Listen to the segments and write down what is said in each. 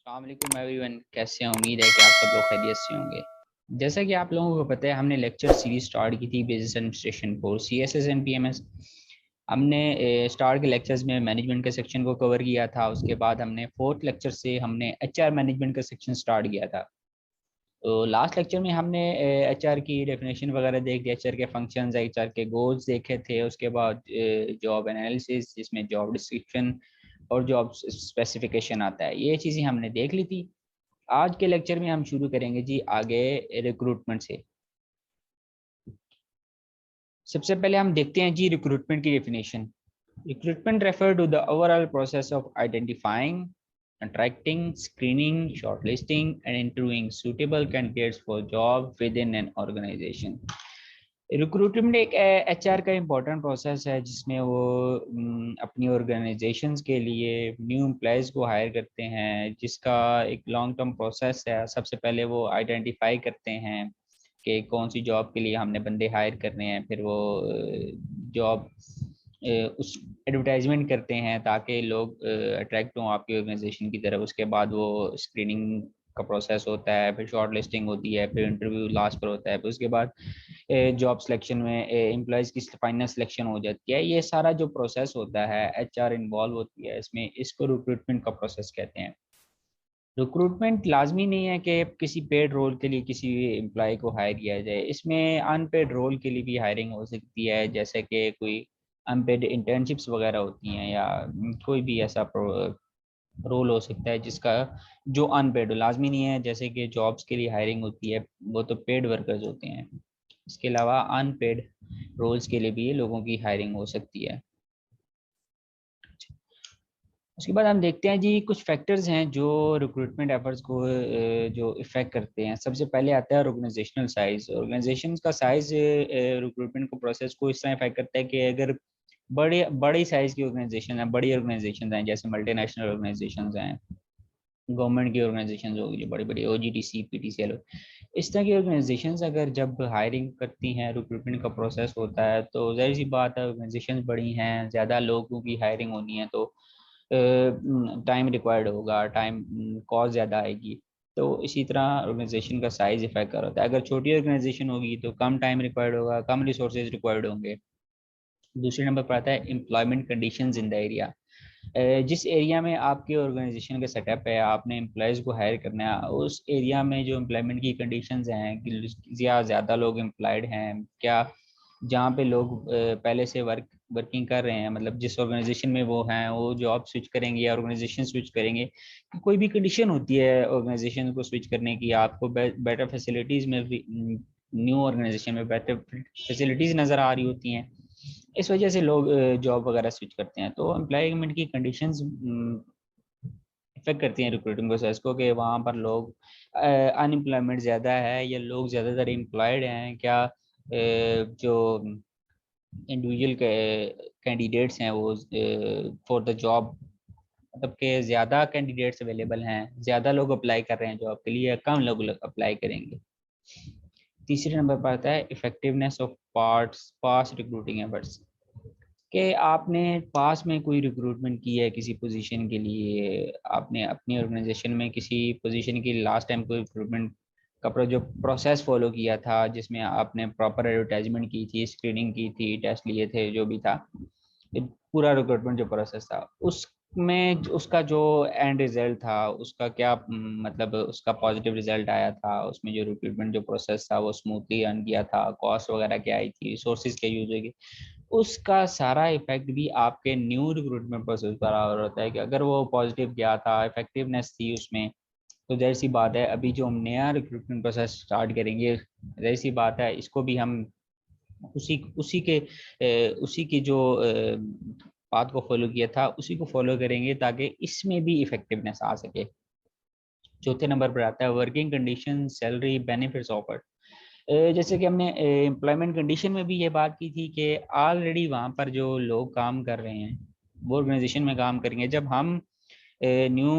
अस्सलाम वालेकुम एवरीवन, कैसे हैं? उम्मीद है कि आप सब लोग खैरियत से होंगे। जैसा कि आप लोगों को पता है, हमने लेक्चर सीरीज स्टार्ट की थी business administration course CSS and PMS। हमने स्टार्ट के लेक्चर्स में मैनेजमेंट के सेक्शन को कवर किया था। उसके बाद हमने फोर्थ लेक्चर से हमने HR मैनेजमेंट का सेक्शन स्टार्ट किया था। तो लास्ट लेक्चर में हमने HR की डेफिनेशन वगैरह देख दी, HR के फंक्शंस, HR के गोल्स देखे थे। उसके बाद जॉब एनालिसिस, जिसमें जॉब डिस्क्रिप्शन और जॉब स्पेसिफिकेशन आता है, ये चीज़ें हमने देख ली थी। आज के लेक्चर में हम शुरू करेंगे जी आगे रिक्रूटमेंट से। सबसे पहले हम देखते हैं जी रिक्रूटमेंट की definition. Recruitment refer to the overall process of identifying, attracting, screening, shortlisting, and interviewing suitable candidates for job within an organization। Recruitment एक HR का इम्पोर्टेंट प्रोसेस है जिसमें वो अपनी ऑर्गेनाइजेशंस के लिए न्यू एम्प्लॉयज़ को हायर करते हैं, जिसका एक लॉन्ग टर्म प्रोसेस है। सबसे पहले वो आइडेंटिफाई करते हैं कि कौन सी जॉब के लिए हमने बंदे हायर करने हैं। फिर वो जॉब उस एडवर्टाइजमेंट करते हैं ताकि लोग अट्रैक्ट हों आपकी ऑर्गेनाइजेशन की तरफ। उसके बाद वो स्क्रीनिंग का प्रोसेस होता है, फिर शॉर्ट लिस्टिंग होती है, फिर इंटरव्यू लास्ट पर होता है, फिर उसके बाद जॉब सिलेक्शन में एम्प्लॉयज़ की फाइनल सिलेक्शन हो जाती है। ये सारा जो प्रोसेस होता है, HR इन्वॉल्व होती है इसमें, इसको रिक्रूटमेंट का प्रोसेस कहते हैं। रिक्रूटमेंट लाजमी नहीं है कि किसी पेड रोल के लिए किसी एम्प्लॉय को हायर किया जाए। इसमें अनपेड रोल के लिए भी हायरिंग हो सकती है, जैसे कि कोई अनपेड इंटर्नशिप्स वगैरह होती हैं, या कोई भी ऐसा रोल हो सकता है जिसका जो अनपेड हो। लाजमी नहीं है, जैसे कि जॉब्स के लिए हायरिंग होती है वो तो पेड वर्कर्स होते हैं। इसके अलावा अनपेड रोल्स के लिए भी ये लोगों की हायरिंग हो सकती है। उसके बाद हम देखते हैं जी कुछ फैक्टर्स हैं जो रिक्रूटमेंट एफर्ट्स को जो इफेक्ट करते हैं। सबसे पहले आता है ऑर्गेनाइजेशनल साइज। ऑर्गेनाइजेशन का साइज रिक्रूटमेंट को प्रोसेस को इस तरह इफेक्ट करता है कि अगर बड़े बड़ी साइज की ऑर्गेनाइजेशन है, बड़ी ऑर्गेनाइजेशन हैं, जैसे मल्टीनेशनल ऑर्गेनाइजेशन हैं, गवर्नमेंट की ऑर्गेनाइजेशन होगी जो बड़ी बड़ी OGTC PTCL, इस तरह की ऑर्गेनाइजेशन अगर जब हायरिंग करती हैं, रिक्रूटमेंट का प्रोसेस होता है, तो जाहिर सी बात है ऑर्गेनाइजेशन बड़ी हैं, ज़्यादा लोगों की हायरिंग होनी है, तो टाइम रिक्वायर्ड होगा, टाइम कॉस्ट ज़्यादा आएगी। तो इसी तरह ऑर्गेनाइजेशन का साइज इफेक्ट कर होता है। अगर छोटी ऑर्गेनाइजेशन होगी तो कम टाइम रिक्वायर्ड होगा, कम रिसोर्सेज रिक्वायर्ड होंगे। दूसरे नंबर पर आता है employment conditions in the area. जिस एरिया में आपके ऑर्गेनाइजेशन का सेटअप है, आपने एम्प्लॉयज़ को हायर करना है, उस एरिया में जो एम्प्लॉयमेंट की कंडीशंस हैं कि ज़्यादा लोग एम्प्लॉयड हैं क्या, जहाँ पे लोग पहले से वर्किंग कर रहे हैं, मतलब जिस ऑर्गेनाइजेशन में वो हैं वो जॉब स्विच करेंगे या ऑर्गेनाइजेशन स्विच करेंगे। कोई भी कंडीशन होती है ऑर्गेनाइजेशन को स्विच करने की, आपको बेटर फैसिलिटीज़ में न्यू ऑर्गेनाइजेशन में बेटर फैसिलिटीज़ नज़र आ रही होती हैं, इस वजह से लोग जॉब वगैरह स्विच करते हैं। तो एम्प्लॉयमेंट की कंडीशंस इफेक्ट करती हैं रिक्रूटिंग प्रोसेस को, कि वहाँ पर लोग अनएम्प्लॉयमेंट ज़्यादा है या लोग ज़्यादातर एम्प्लॉयड हैं क्या, जो इंडिविजुअल कैंडिडेट्स हैं वो फॉर द जॉब, मतलब कि ज़्यादा कैंडिडेट्स अवेलेबल हैं, ज़्यादा लोग अप्लाई कर रहे हैं जॉब के लिए या कम लोग अप्लाई करेंगे। तीसरे नंबर पर आता है effectiveness of pass recruiting efforts, कि आपने पास में कोई रिक्रूटमेंट की है किसी पोजीशन के लिए, आपने अपनी ऑर्गेनाइजेशन में किसी पोजीशन की लास्ट टाइम कोई रिक्रूटमेंट का जो प्रोसेस फॉलो किया था, जिसमें आपने प्रॉपर एडवर्टाइजमेंट की थी, स्क्रीनिंग की थी, टेस्ट लिए थे, जो भी था, पूरा रिक्रूटमेंट जो प्रोसेस था, उसमें उसका जो एंड रिजल्ट था उसका क्या मतलब उसका पॉजिटिव रिजल्ट आया था, उसमें जो रिक्रूटमेंट जो प्रोसेस था वो स्मूथली रन किया था, कॉस्ट वगैरह क्या आई थी, रिसोर्सेज क्या यूज हुई, उसका सारा इफेक्ट भी आपके न्यू रिक्रूटमेंट प्रोसेस पर आ रहा होता है। कि अगर वो पॉजिटिव गया था, इफेक्टिवनेस थी उसमें, तो जाहिर सी बात है अभी जो हम नया रिक्रूटमेंट प्रोसेस स्टार्ट करेंगे, जाहिर सी बात है इसको भी हम उसी उसी की जो बात को फॉलो किया था उसी को फॉलो करेंगे, ताकि इसमें भी इफेक्टिवनेस आ सके। चौथे नंबर पर आता है working condition, salary, benefits offered. जैसे कि हमने एम्प्लॉयमेंट कंडीशन में भी ये बात की थी कि ऑलरेडी वहाँ पर जो लोग काम कर रहे हैं वो ऑर्गेनाइजेशन में काम करेंगे। जब हम न्यू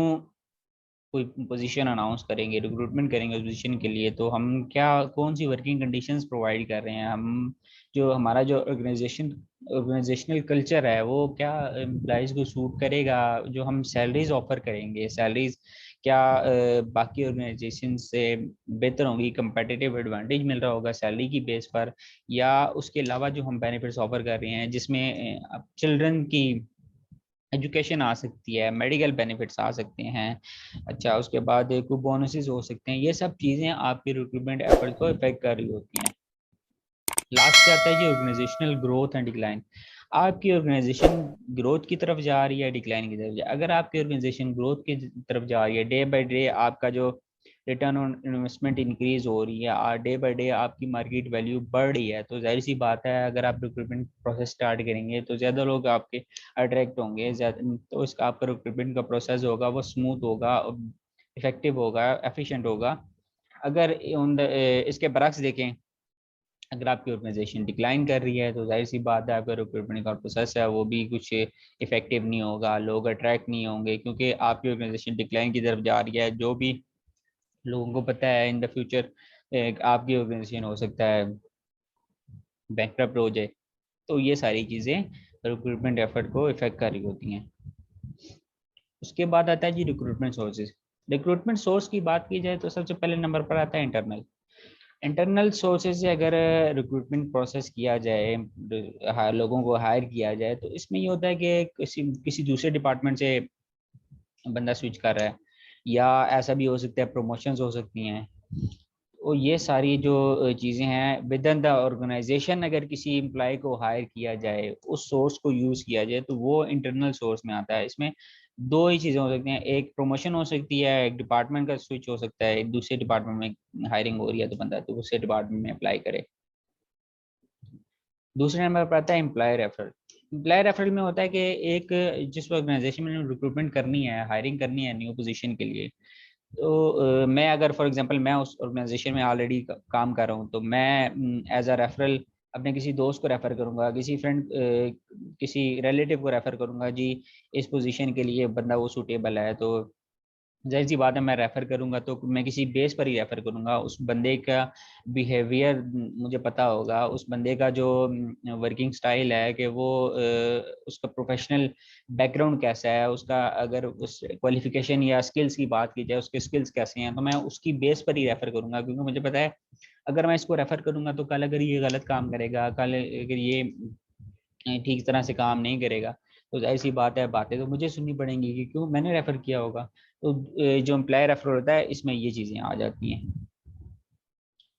कोई पोजीशन अनाउंस करेंगे, रिक्रूटमेंट करेंगे उस पोजीशन के लिए, तो हम क्या कौन सी वर्किंग कंडीशंस प्रोवाइड कर रहे हैं, हम जो हमारा जो ऑर्गेनाइजेशनल कल्चर है वो क्या एम्प्लॉइज को सूट करेगा, जो हम सैलरीज ऑफर करेंगे, सैलरीज क्या बाकी ऑर्गेनाइजेशन से बेहतर होंगी, कंपेटिटिव एडवांटेज मिल रहा होगा सैलरी की बेस पर, या उसके अलावा जो हम बेनिफिट्स ऑफर कर रहे हैं जिसमें चिल्ड्रन की एजुकेशन आ सकती है, मेडिकल बेनिफिट्स आ सकते हैं, अच्छा उसके बाद कोई बोनसेस हो सकते हैं, ये सब चीज़ें आपके रिक्रूटमेंट एफर्ट को इफेक्ट कर रही होती हैं। लास्ट पे आता है जी ऑर्गेनाइजेशनल ग्रोथ एंड डिक्लाइन। आपकी ऑर्गेनाइजेशन ग्रोथ की तरफ जा रही है, डिक्लाइन की तरफ जा रही है। अगर आपकी ऑर्गेनाइजेशन ग्रोथ की तरफ जा रही है, डे बाय डे आपका जो रिटर्न ऑन इन्वेस्टमेंट इंक्रीज हो रही है और डे बाय डे आपकी मार्केट वैल्यू बढ़ रही है, तो जाहिर सी बात है अगर आप रिक्रूटमेंट प्रोसेस स्टार्ट करेंगे तो ज़्यादा लोग आपके अट्रैक्ट होंगे, तो इसका आपका रिक्रूटमेंट का प्रोसेस होगा वो स्मूथ होगा, इफेक्टिव होगा, एफिशिएंट होगा। अगर इसके बरक्स देखें, अगर आपकी ऑर्गेनाइजेशन डिक्लाइन कर रही है तो जाहिर सी बात है आपका रिक्रूटमेंट का प्रोसेस है वो भी कुछ इफेक्टिव नहीं होगा, लोग अट्रैक्ट नहीं होंगे, क्योंकि आपकी ऑर्गेनाइजेशन डिक्लाइन की तरफ जा रही है। जो भी लोगों को पता है इन द फ्यूचर आपकी ऑर्गेनाइजेशन हो सकता है बैंकरप्ट हो जाए, तो ये सारी चीज़ें रिक्रूटमेंट एफर्ट को इफेक्ट कर रही होती हैं। उसके बाद आता है जी रिक्रूटमेंट सोर्सेज। रिक्रूटमेंट सोर्स की बात की जाए तो सबसे पहले नंबर पर आता है इंटरनल सोर्सेज से अगर रिक्रूटमेंट प्रोसेस किया जाए, लोगों को हायर किया जाए, तो इसमें ये होता है कि किसी किसी दूसरे डिपार्टमेंट से बंदा स्विच कर रहा है, या ऐसा भी हो सकता है प्रमोशंस हो सकती हैं। तो ये सारी जो चीज़ें हैं विद इन द ऑर्गेनाइजेशन, अगर किसी एम्प्लॉय को हायर किया जाए, उस सोर्स को यूज़ किया जाए, तो वो इंटरनल सोर्स में आता है। इसमें दो ही चीज़ें हो सकती हैं, एक प्रमोशन हो सकती है, एक डिपार्टमेंट का स्विच हो सकता है, एक दूसरे डिपार्टमेंट में हायरिंग हो रही है तो बंदा तो दूसरे डिपार्टमेंट में अप्लाई करे। दूसरे नंबर पर आता है एम्प्लॉय रेफरल। एम्प्लॉय रेफरल में होता है कि एक जिस ऑर्गेनाइजेशन में रिक्रूटमेंट करनी है, हायरिंग करनी है न्यू पोजीशन के लिए, तो मैं अगर फॉर एग्जांपल मैं उस ऑर्गेनाइजेशन में ऑलरेडी काम कर रहा हूँ, तो मैं एज अ रेफरल अपने किसी दोस्त को रेफर करूंगा, किसी फ्रेंड किसी रिलेटिव को रेफर करूंगा जी, इस पोजीशन के लिए बंदा वो सूटेबल है, तो जाहिर सी बात है मैं रेफर करूंगा तो मैं किसी बेस पर ही रेफर करूंगा, उस बंदे का बिहेवियर मुझे पता होगा, उस बंदे का जो वर्किंग स्टाइल है कि वो उसका प्रोफेशनल बैकग्राउंड कैसा है, उसका अगर उस क्वालिफिकेशन या स्किल्स की बात की जाए उसके स्किल्स कैसे हैं, तो मैं उसकी बेस पर ही रेफर करूंगा, क्योंकि मुझे पता है अगर मैं इसको रेफर करूंगा तो कल अगर ये गलत काम करेगा, कल अगर ये ठीक तरह से काम नहीं करेगा, तो ऐसी बात है बातें तो मुझे सुननी पड़ेंगी कि क्यों मैंने रेफर किया होगा। तो जो एम्प्लॉय रेफर होता है इसमें ये चीज़ें आ जाती हैं।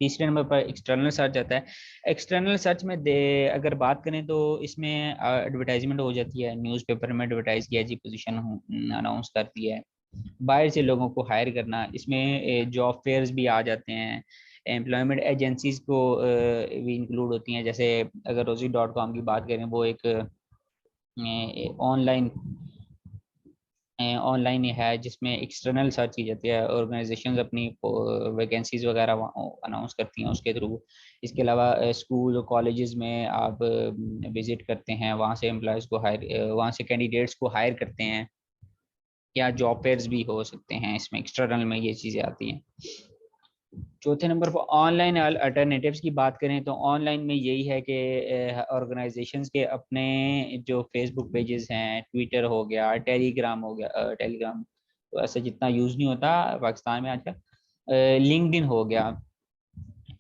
तीसरे नंबर पर एक्सटर्नल सर्च आता है। एक्सटर्नल सर्च में अगर बात करें तो इसमें एडवर्टाइजमेंट हो जाती है, न्यूज़पेपर में एडवर्टाइज किया जी पोजीशन अनाउंस करती है, बाहर से लोगों को हायर करना, इसमें जॉब फेयर्स भी आ जाते हैं, एम्प्लॉयमेंट एजेंसीज को भी इंक्लूड होती हैं, जैसे अगर rosie.com की बात करें, वो एक ऑनलाइन ऑनलाइन है जिसमें एक्सटर्नल सर्च की जाती है, ऑर्गेनाइजेशंस अपनी वैकेंसीज वगैरह अनाउंस करती हैं उसके थ्रू। इसके अलावा स्कूल और कॉलेजेस में आप विजिट करते हैं, वहाँ से एम्प्लॉयज़ को हायर, वहाँ से कैंडिडेट्स को हायर करते हैं, या जॉब फेयर्स भी हो सकते हैं, इसमें एक्सटर्नल में ये चीज़ें आती हैं। चौथे नंबर पर ऑनलाइन अल्टरनेटिव्स की बात करें तो ऑनलाइन में यही है कि ऑर्गेनाइजेशंस के अपने जो फेसबुक पेजेस हैं, ट्विटर हो गया, टेलीग्राम हो गया, टेलीग्राम तो ऐसे जितना यूज़ नहीं होता पाकिस्तान में आजकल, लिंक्डइन हो गया,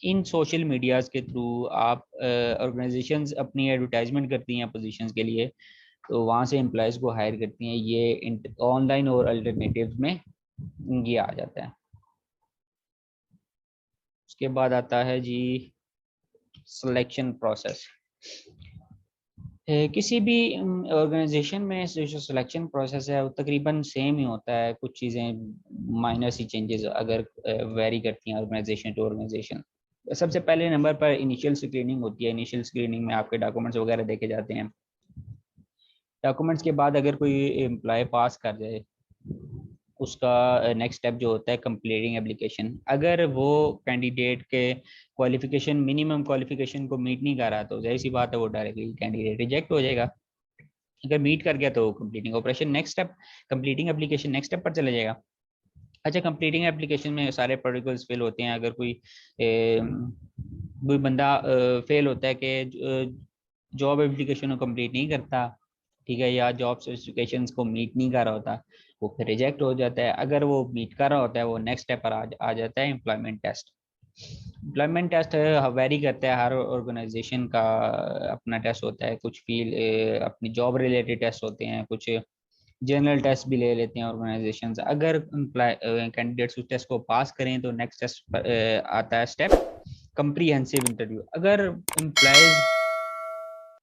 इन सोशल मीडियाज़ के थ्रू आप ऑर्गेनाइजेशंस अपनी एडवर्टाइजमेंट करती हैं पोजीशंस के लिए, तो वहाँ से एम्प्लॉयज़ को हायर करती हैं, ये ऑनलाइन और अल्टरनेटिव में ये आ जाता है। उसके बाद आता है जी सिलेक्शन प्रोसेस। किसी भी ऑर्गेनाइजेशन में जो सिलेक्शन प्रोसेस है वो तकरीबन सेम ही होता है, कुछ चीज़ें माइनर सी चेंजेस अगर वेरी करती हैं ऑर्गेनाइजेशन टू ऑर्गेनाइजेशन। सबसे पहले नंबर पर इनिशियल स्क्रीनिंग होती है। इनिशियल स्क्रीनिंग में आपके डॉक्यूमेंट्स वगैरह देखे जाते हैं। डॉक्यूमेंट्स के बाद अगर कोई एम्प्लॉय पास कर जाए, उसका नेक्स्ट स्टेप जो होता है कंप्लीटिंग एप्लीकेशन। अगर वो कैंडिडेट के क्वालिफिकेशन, मिनिमम क्वालिफिकेशन को मीट नहीं कर रहा, तो जाहिर सी बात है वो डायरेक्टली कैंडिडेट रिजेक्ट हो जाएगा। अगर मीट कर गया तो completing operation next step, completing application next step पर चला जाएगा। अच्छा, कंप्लीटिंग एप्लीकेशन में सारे प्रोटोकॉल्स फेल होते हैं। अगर कोई बंदा फेल होता है कि जॉब एप्लीकेशन को कंप्लीट नहीं करता, ठीक है, या जॉब स्पेसिफिकेशंस को मीट नहीं कर रहा होता, वो फिर रिजेक्ट हो जाता है। अगर वो मीट कर रहा होता है, वो नेक्स्ट स्टेप पर आ जाता है employment test. Employment test vary करता है, हर ऑर्गेनाइजेशन का अपना टेस्ट होता है। कुछ फील्ड अपनी जॉब रिलेटेड टेस्ट होते हैं, कुछ जनरल टेस्ट भी ले लेते हैं ऑर्गेनाइजेशंस। अगर कैंडिडेट्स उस टेस्ट को पास करें तो नेक्स्ट टेस्ट आता है स्टेप कंप्रीहेंसिव इंटरव्यू। अगर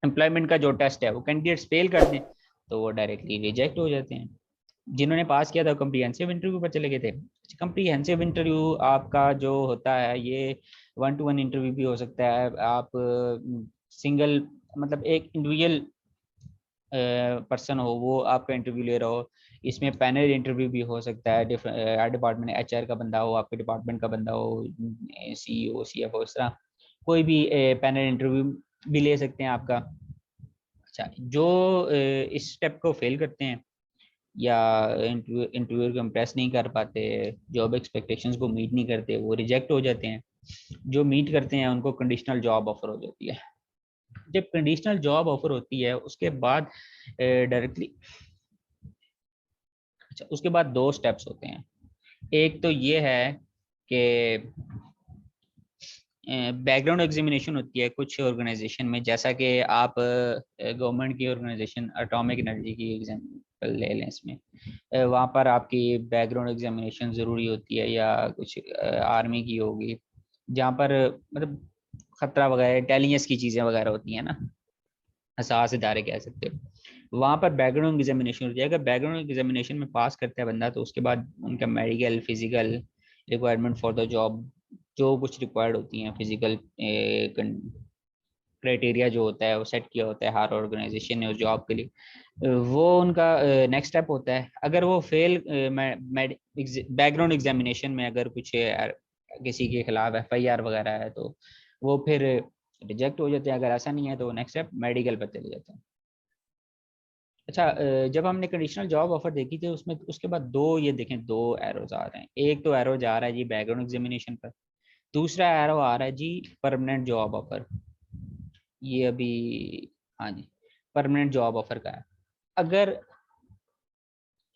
एम्प्लॉयमेंट का जो टेस्ट है वो कैंडिडेट्स फेल कर दें तो वो डायरेक्टली रिजेक्ट हो जाते हैं। जिन्होंने पास किया था कम्प्रीहेंसिव इंटरव्यू पर चले गए थे। कम्प्रीहेंसिव इंटरव्यू आपका जो होता है, ये 1-to-1 इंटरव्यू भी हो सकता है। आप सिंगल मतलब एक इंडिविजुअल पर्सन हो, वो आपका इंटरव्यू ले रहा हो। इसमें पैनल इंटरव्यू भी हो सकता है। डिफरेंट डिपार्टमेंट, एचआर का बंदा हो, आपके डिपार्टमेंट का बंदा हो, सीईओ सीएफओ, इस तरह कोई भी पैनल इंटरव्यू भी ले सकते हैं आपका। अच्छा, जो इस स्टेप को फेल करते हैं या इंटरव्यू को इम्प्रेस नहीं कर पाते, जॉब एक्सपेक्टेशंस को मीट नहीं करते, वो रिजेक्ट हो जाते हैं। जो मीट करते हैं उनको कंडीशनल जॉब ऑफर हो जाती है। जब कंडीशनल जॉब ऑफर होती है उसके बाद डायरेक्टली, अच्छा, उसके बाद दो स्टेप्स होते हैं। एक तो ये है कि बैकग्राउंड एग्जामिनेशन होती है कुछ ऑर्गेनाइजेशन में। जैसा कि आप गवर्नमेंट की ऑर्गेनाइजेशन एटॉमिक एनर्जी की एग्जाम्पल ले लें, इसमें वहाँ पर आपकी बैकग्राउंड एग्जामिनेशन ज़रूरी होती है, या कुछ आर्मी की होगी जहाँ पर मतलब खतरा वगैरह इंटेलिजेंस की चीज़ें वगैरह होती हैं ना, हसास इदारे कह सकते हो। वहाँ पर बैकग्राउंड एग्जामिनेशन होती है। अगर बैकग्राउंड एग्जामिनेशन में पास करता है बंदा तो उसके बाद उनका medical physical requirement for the job, जो कुछ रिक्वायर्ड होती हैं फिजिकल क्राइटेरिया जो होता है वो सेट किया होता है हर ऑर्गेनाइजेशन ने उस जॉब के लिए। वो उनका नेक्स्ट स्टेप होता है। अगर वो फेल बैकग्राउंड एग्जामिनेशन में अगर कुछ किसी के खिलाफ एफआईआर वगैरह है तो वो फिर रिजेक्ट हो जाते हैं। अगर ऐसा नहीं है तो नेक्स्ट स्टेप मेडिकल पर चले जाते हैं। अच्छा, जब हमने कंडीशनल जॉब ऑफर देखी थी उसमें उसके बाद दो, ये देखें, दो एरोज आ रहे हैं। एक तो एरो जा रहा है जी बैकग्राउंड एग्जामिनेशन पर, दूसरा एरो आ रहा है जी परमानेंट जॉब ऑफर। ये अभी, हाँ जी, परमानेंट जॉब ऑफर का है। अगर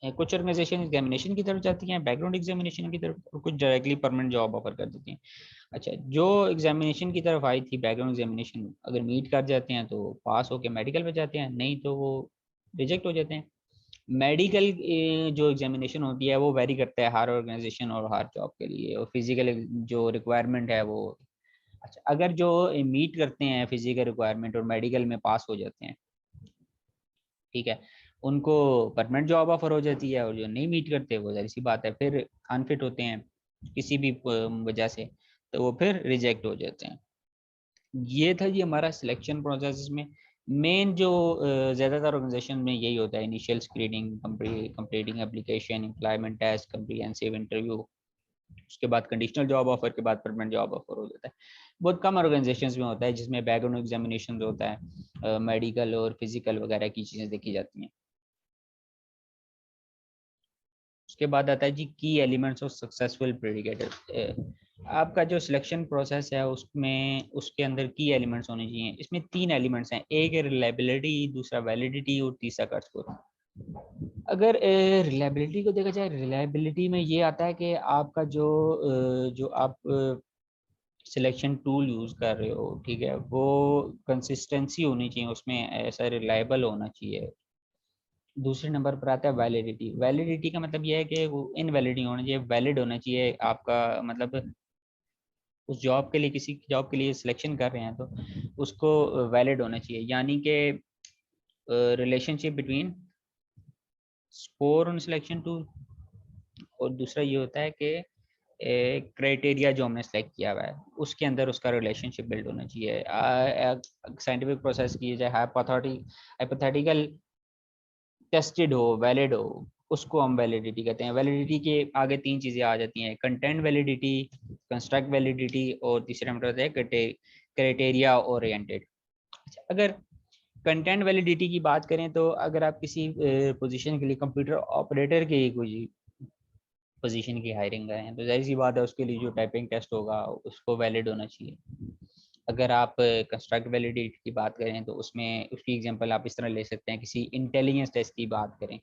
कुछ ऑर्गेनाइजेशन एग्जामिनेशन की तरफ जाती हैं, बैकग्राउंड एग्जामिनेशन की तरफ, और कुछ डायरेक्टली परमानेंट जॉब ऑफर कर देती हैं। अच्छा, जो एग्जामिनेशन की तरफ आई थी बैकग्राउंड एग्जामिनेशन, अगर मीट कर जाते हैं तो पास होके मेडिकल पे जाते हैं, नहीं तो वो रिजेक्ट हो जाते हैं। मेडिकल जो एग्जामिनेशन होती है वो वेरी करता है हर ऑर्गेनाइजेशन और हर जॉब के लिए, और फिजिकल जो रिक्वायरमेंट है वो, अच्छा, अगर जो मीट करते हैं फिजिकल रिक्वायरमेंट और मेडिकल में पास हो जाते हैं, ठीक है, उनको परमानेंट जॉब ऑफर हो जाती है। और जो नहीं मीट करते वो जाहिर सी बात है फिर अनफिट होते हैं किसी भी वजह से, तो वो फिर रिजेक्ट हो जाते हैं। ये था जी हमारा सिलेक्शन प्रोसेस में। मेन जो ज़्यादातर ऑर्गेनाइजेशन में यही होता है, initial screening, completing application, employment test, comprehensive interview, उसके बाद कंडीशनल जॉब ऑफर के बाद परमानेंट जॉब ऑफर हो जाता है। बहुत कम ऑर्गेनाइजेशंस में होता है जिसमें बैकग्राउंड एग्जामिनेशन होता है, मेडिकल और फिजिकल वगैरह की चीज़ें देखी जाती हैं। उसके बाद आता है जी की एलिमेंट्स ऑफ सक्सेसफुल प्रेडिकेटर। आपका जो सिलेक्शन प्रोसेस है उसमें उसके अंदर की एलिमेंट्स होने चाहिए। इसमें तीन एलिमेंट्स हैं, एक है रिलायबिलिटी, दूसरा वैलिडिटी और तीसरा कट स्कोर। अगर रिलायबिलिटी को देखा जाए, रिलायबिलिटी में ये आता है कि आपका जो आप सिलेक्शन टूल यूज़ कर रहे हो, ठीक है, वो कंसिस्टेंसी होनी चाहिए उसमें, ऐसा रिलायबल होना चाहिए। दूसरे नंबर पर आता है वैलिडिटी। वैलिडिटी का मतलब ये है कि वो इनवैलिड नहीं होना चाहिए, वैलिड होना चाहिए आपका, मतलब उस जॉब के लिए, किसी जॉब के लिए सिलेक्शन कर रहे हैं तो उसको वैलिड होना चाहिए। यानी कि relationship between score on selection tool, और दूसरा ये होता है कि क्राइटेरिया जो हमने सेलेक्ट किया हुआ है उसके अंदर उसका रिलेशनशिप बिल्ड होना चाहिए। साइंटिफिक प्रोसेस की जाए, हाइपोथेटिकल टेस्टेड हो, वैलिड हो, उसको हम वैलिडिटी कहते हैं। वैलिडिटी के आगे तीन चीज़ें आ जाती हैं, कंटेंट वैलिडिटी, कंस्ट्रक्ट वैलिडिटी, और तीसरा नंबर होता है क्राइटेरिया ओरिएंटेड। अगर कंटेंट वैलिडिटी की बात करें तो अगर आप किसी पोजीशन के लिए कंप्यूटर ऑपरेटर के कोई पोजीशन की हायरिंग कर रहे हैं, तो जाहिर सी बात है उसके लिए जो टाइपिंग टेस्ट होगा उसको वैलिड होना चाहिए। अगर आप कंस्ट्रक्ट वैलिडिटी की बात करें तो उसमें उसकी एग्जांपल आप इस तरह ले सकते हैं, किसी इंटेलिजेंस टेस्ट की बात करें,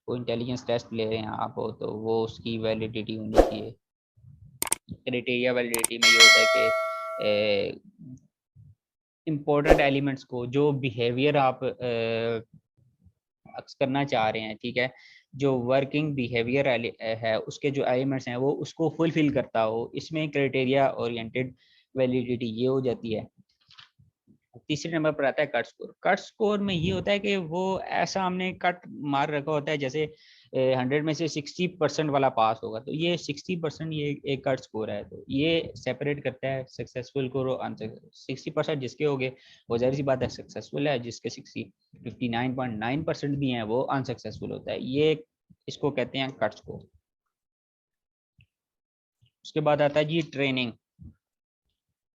वो इंटेलिजेंस टेस्ट ले रहे हैं आप, तो वो उसकी वैलिडिटी होनी चाहिए। क्राइटेरिया वैलिडिटी में ये होता है कि इम्पोर्टेंट एलिमेंट्स को, जो बिहेवियर आप अक्स करना चाह रहे हैं, ठीक है, जो वर्किंग बिहेवियर है उसके जो एलिमेंट्स हैं वो उसको फुलफिल करता हो, इसमें क्राइटेरिया ओरिएंटेड वैलिडिटी ये हो जाती है। तीसरे नंबर पर आता है कट स्कोर। कट स्कोर में ये होता है कि वो ऐसा हमने कट मार रखा होता है, जैसे 100 में से 60% वाला पास होगा, तो ये 60% ये एक कट स्कोर है। तो ये सेपरेट करता है सक्सेसफुल को और अनसक्सेसफुल। 60% जिसके हो गए वो जाहिर सी बात है सक्सेसफुल है, जिसके 59.9% भी हैं वो अनसक्सेसफुल होता है। ये इसको कहते हैं कट स्कोर। उसके बाद आता है जी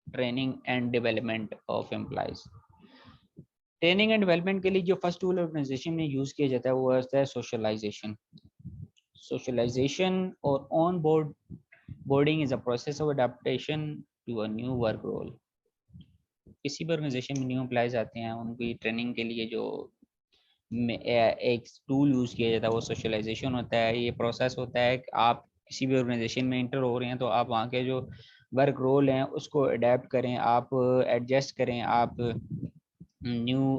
training and development of employees. Training and development के लिए जो फर्स्ट टूल ऑर्गेनाइजेशन में यूज किया जाता है वो होता है सोशलाइजेशन। सोशलाइजेशन और onboarding is a process of adaptation to a new work role. किसी भी ऑर्गेनाइजेशन में न्यू एम्प्लॉयज आते हैं, उनकी ट्रेनिंग के लिए जो एक टूल यूज किया जाता है वो सोशलाइजेशन होता है। ये प्रोसेस होता है कि आप किसी भी ऑर्गेनाइजेशन में इंटर हो रहे हैं तो आप वहाँ के जो वर्क रोल हैं उसको अडेप्ट करें, आप एडजस्ट करें, आप न्यू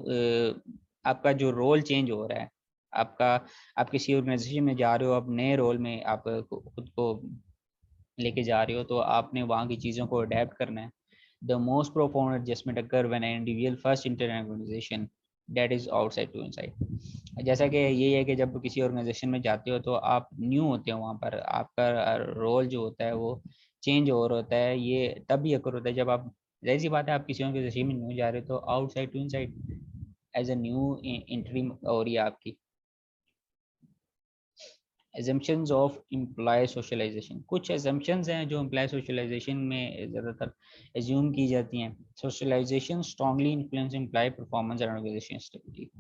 आपका जो रोल चेंज हो रहा है, आपका आप किसी ऑर्गेनाइजेशन में जा रहे हो, आप नए रोल में आप खुद को लेके जा रहे हो, तो आपने वहाँ की चीज़ों को अडेप्ट करना है। The most profound adjustment occur when an individual first enter an organisation that is outside to inside. जैसा कि ये है कि जब किसी ऑर्गेनाइजेशन में जाते हो तो आप न्यू होते हो, वहाँ पर आपका रोल जो होता है वो चेंज हो रहा होता है। ये तब भी अकर होता है जब आप, जाहिर सी बात है, आप किसी ऑर्गेनाइजेशन में न्यू जा रहे हो तो outside to inside as a new entry हो रही है आपकी। Assumptions of employee socialisation. कुछ एजम्पशंस हैं जो एम्प्लॉय सोशलाइजेशन में ज़्यादातर एज्यूम की जाती हैं। Socialisation strongly influence employee performance and organisation stability.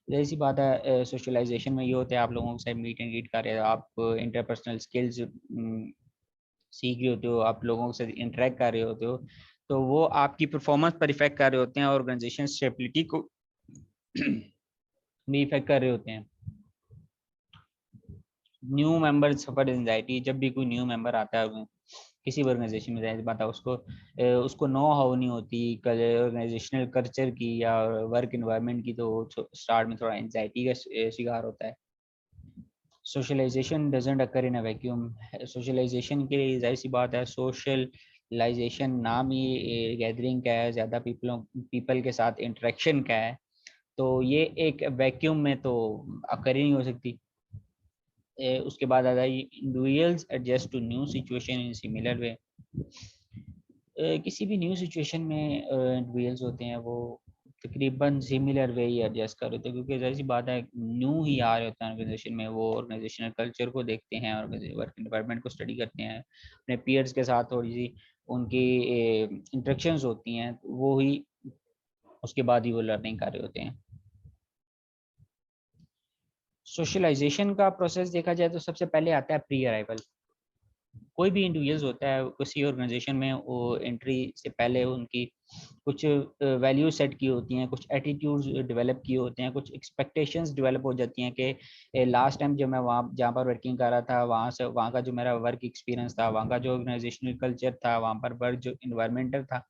जैसी सी बात है, सोशलाइजेशन में ये होता है आप लोगों के साथ मीट एंड ग्रीट कर रहे हो, आप इंटरपर्सनल स्किल्स सीख रहे होते हो, आप लोगों के साथ इंटरेक्ट कर रहे होते हो, तो वो आपकी परफॉर्मेंस पर इफेक्ट कर रहे होते हैं, ऑर्गेनाइजेशन स्टेबिलिटी को भी इफेक्ट कर रहे होते हैं। न्यू मेंबर सफर एंजाइटी। जब भी कोई न्यू मेंबर आता है किसी भी ऑर्गेनाइजेशन में, जाहिर बात है उसको नो हाउ नहीं होती ऑर्गेनाइजेशनल कल्चर की या वर्क इन्वायरमेंट की, तो स्टार्ट में थोड़ा एंजाइटी का शिकार होता है। Socialisation doesn't occur in a vacuum. Socialisation के लिए जाहिर सी बात है, सोशलाइजेशन नाम ही गैदरिंग का है, ज़्यादा पीपल के साथ इंटरेक्शन का है, तो ये एक वैक्यूम में तो अकर ही नहीं हो सकती। उसके बाद आता है individuals adjust to new situation in similar way. किसी भी न्यू सिचुएशन में इंडिविजुअल्स होते हैं वो तकरीबन सिमिलर वे ही एडजस्ट कर रहे होते हैं, क्योंकि जैसी बात है न्यू ही आ रहे होते हैं ऑर्गेनाइजेशन में, वो ऑर्गेनाइजेशनल कल्चर को देखते हैं और वर्क एनवायरनमेंट को स्टडी करते हैं, अपने पीयर्स के साथ थोड़ी सी उनकी इंटरेक्शंस होती हैं, वो ही उसके बाद ही वो लर्निंग कर रहे होते हैं। सोशलाइजेशन का प्रोसेस देखा जाए तो सबसे पहले आता है प्री अराइवल। कोई भी इंडिविजुअल्स होता है किसी ऑर्गेनाइजेशन में, वो एंट्री से पहले उनकी कुछ वैल्यू सेट की होती हैं, कुछ एटीट्यूड्स डेवलप किए होते हैं, कुछ एक्सपेक्टेशंस डेवलप हो जाती हैं कि लास्ट टाइम जब मैं वहाँ जहाँ पर वर्किंग कर रहा था, वहाँ का जो मेरा वर्क एक्सपीरियंस था, वहाँ का जो ऑर्गेनाइजेशनल कल्चर था, वहाँ पर वर्क जो इन्वायरमेंटल था,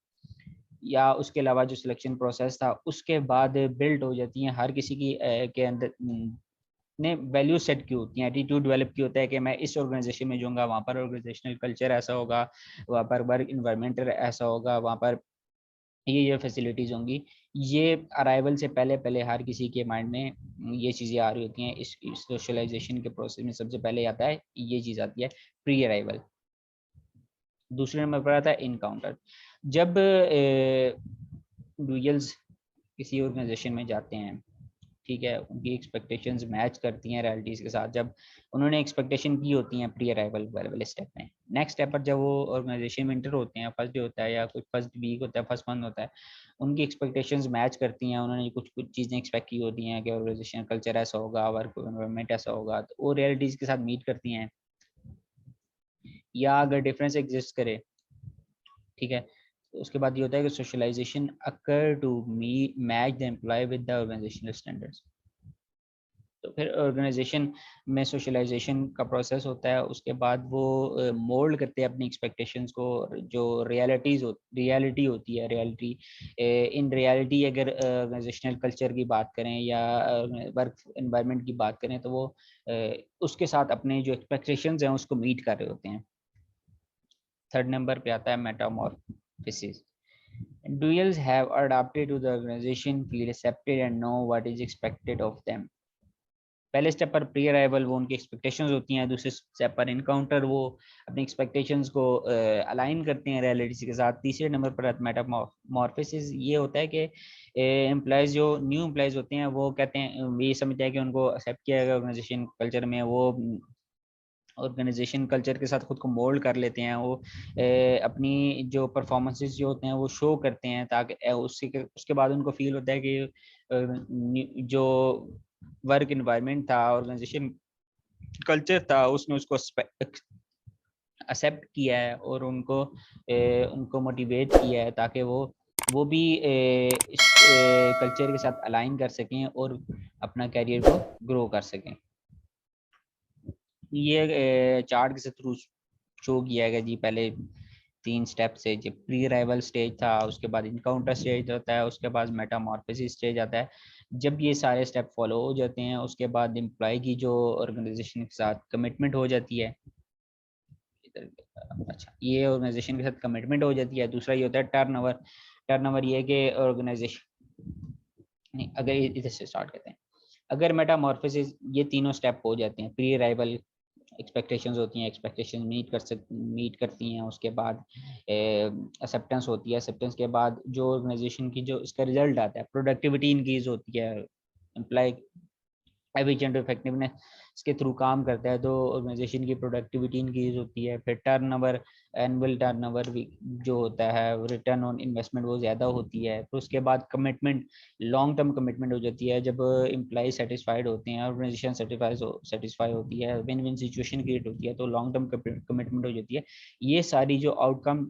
या उसके अलावा जो सिलेक्शन प्रोसेस था, उसके बाद बिल्ड हो जाती हैं हर किसी की के अंदर ने वैल्यू सेट की होती हैं, एटीट्यूड डेवलप की होता है कि मैं इस ऑर्गेनाइजेशन में जाऊँगा, वहाँ पर ऑर्गेनाइजेशनल कल्चर ऐसा होगा, वहाँ पर वर्क इन्वायरमेंट ऐसा होगा, वहाँ पर ये फैसिलिटीज़ होंगी। ये अराइवल से पहले पहले हर किसी के माइंड में ये चीज़ें आ रही होती हैं। इस सोशलाइजेशन के प्रोसेस में सबसे पहले आता है, ये चीज़ आती है प्री अराइवल। दूसरे नंबर पर आता है इनकाउंटर। जब इंडिविजुअल्स किसी ऑर्गेनाइजेशन में जाते हैं, ठीक है, उनकी एक्सपेक्टेशंस मैच करती हैं रियलिटीज़ के साथ, जब उन्होंने एक्सपेक्टेशन की होती हैं प्री अराइवल वाले स्टेप में, नेक्स्ट स्टेप पर जब वो ऑर्गेनाइजेशन में इंटर होते हैं, फर्स्ट डे होता है या कुछ फर्स्ट वीक होता है, फर्स्ट मंथ होता है, उनकी एक्सपेक्टेशंस मैच करती हैं, उन्होंने कुछ कुछ चीज़ें एक्सपेक्ट की होती हैं कि ऑर्गेनाइजेशन कल्चर ऐसा होगा, वर्क एनवायरनमेंट ऐसा होगा, तो वो रियलिटीज़ के साथ मीट करती हैं। या अगर डिफरेंस एग्जिस्ट करे, ठीक है, तो उसके बाद ये होता है कि socialisation occur to match the employee with the organisational standards. तो फिर ऑर्गेनाइजेशन में सोशलाइजेशन का प्रोसेस होता है, उसके बाद वो मोल्ड करते हैं अपनी एक्सपेक्टेशंस को, जो रियलिटी होती है, इन रियलिटी अगर ऑर्गेनाइजेशनल कल्चर की बात करें या वर्क एनवायरनमेंट की बात करें, तो वो उसके साथ अपने जो एक्सपेक्टेशंस हैं उसको मीट कर रहे होते हैं। थर्ड नंबर पे आता है Metamorphosis. Individuals have adapted to the organization, feel accepted and know what is expected of them. पहले स्टेप पर प्री अराइवल वो उनकी एक्सपेक्टेशंस होती हैं, दूसरे स्टेप पर इनकाउंटर वो अपनी एक्सपेक्टेशंस को अलाइन करते हैं रियलिटी के साथ। तीसरे नंबर पर मेटामॉर्फोसिस ये होता है कि एम्प्लॉयज जो न्यू एम्प्लॉयज होते हैं वो कहते हैं, ये समझते हैं कि उनको एक्सेप्ट किया गया ऑर्गेनाइजेशन कल्चर में, वो ऑर्गेनाइजेशन कल्चर के साथ खुद को मोल्ड कर लेते हैं, वो अपनी जो परफॉर्मेंसेस जो होते हैं वो शो करते हैं, ताकि उसके बाद उनको फील होता है कि जो वर्क इन्वायरमेंट था, ऑर्गेनाइजेशन कल्चर था, उसने उसको एक्सेप्ट किया है और उनको मोटिवेट किया है, ताकि वो भी इस कल्चर के साथ अलाइन कर सकें और अपना कैरियर को ग्रो कर सकें। ये चार्ट के थ्रू शो किया गया जी। पहले 3 स्टेप से, जब प्री अराइवल स्टेज था, उसके बाद इनकाउंटर स्टेज होता है, उसके बाद मेटामॉर्फोसिस स्टेज आता है। जब ये सारे स्टेप फॉलो हो जाते हैं, उसके बाद एम्प्लॉय की जो ऑर्गेनाइजेशन के साथ कमिटमेंट हो जाती है, अच्छा, ये ऑर्गेनाइजेशन के साथ कमिटमेंट हो जाती है। दूसरा ये होता है टर्नओवर। टर्नओवर ये है कि ऑर्गेनाइजेशन नहीं, अगर इधर से स्टार्ट करते हैं, अगर मेटामॉर्फोसिस ये तीनों स्टेप हो जाते हैं, प्री अराइवल एक्सपेक्टेशंस होती हैं, एक्सपेक्टेशन मीट करती हैं, उसके बाद एक्सेप्टेंस होती है, एक्सेप्टेंस के बाद जो ऑर्गेनाइजेशन की जो इसका रिजल्ट आता है, प्रोडक्टिविटी इंक्रीज होती है, एम्प्लॉय एफिशिएंट इफेक्टिवनेस इसके थ्रू काम करता है, तो ऑर्गेनाइजेशन की प्रोडक्टिविटी इंक्रीज होती है। फिर टर्नओवर, एनुअल टर्नओवर जो होता है, रिटर्न ऑन इन्वेस्टमेंट वो ज़्यादा होती है। फिर उसके बाद कमिटमेंट, लॉन्ग टर्म कमिटमेंट हो जाती है, जब एम्प्लॉय सेटिस्फाइड होते हैं, ऑर्गेनाइजेशन सेटिस्फाई होती है, विन विन सिचुएशन क्रिएट होती है, तो लॉन्ग टर्म कमिटमेंट हो जाती है। ये सारी जो आउटकम,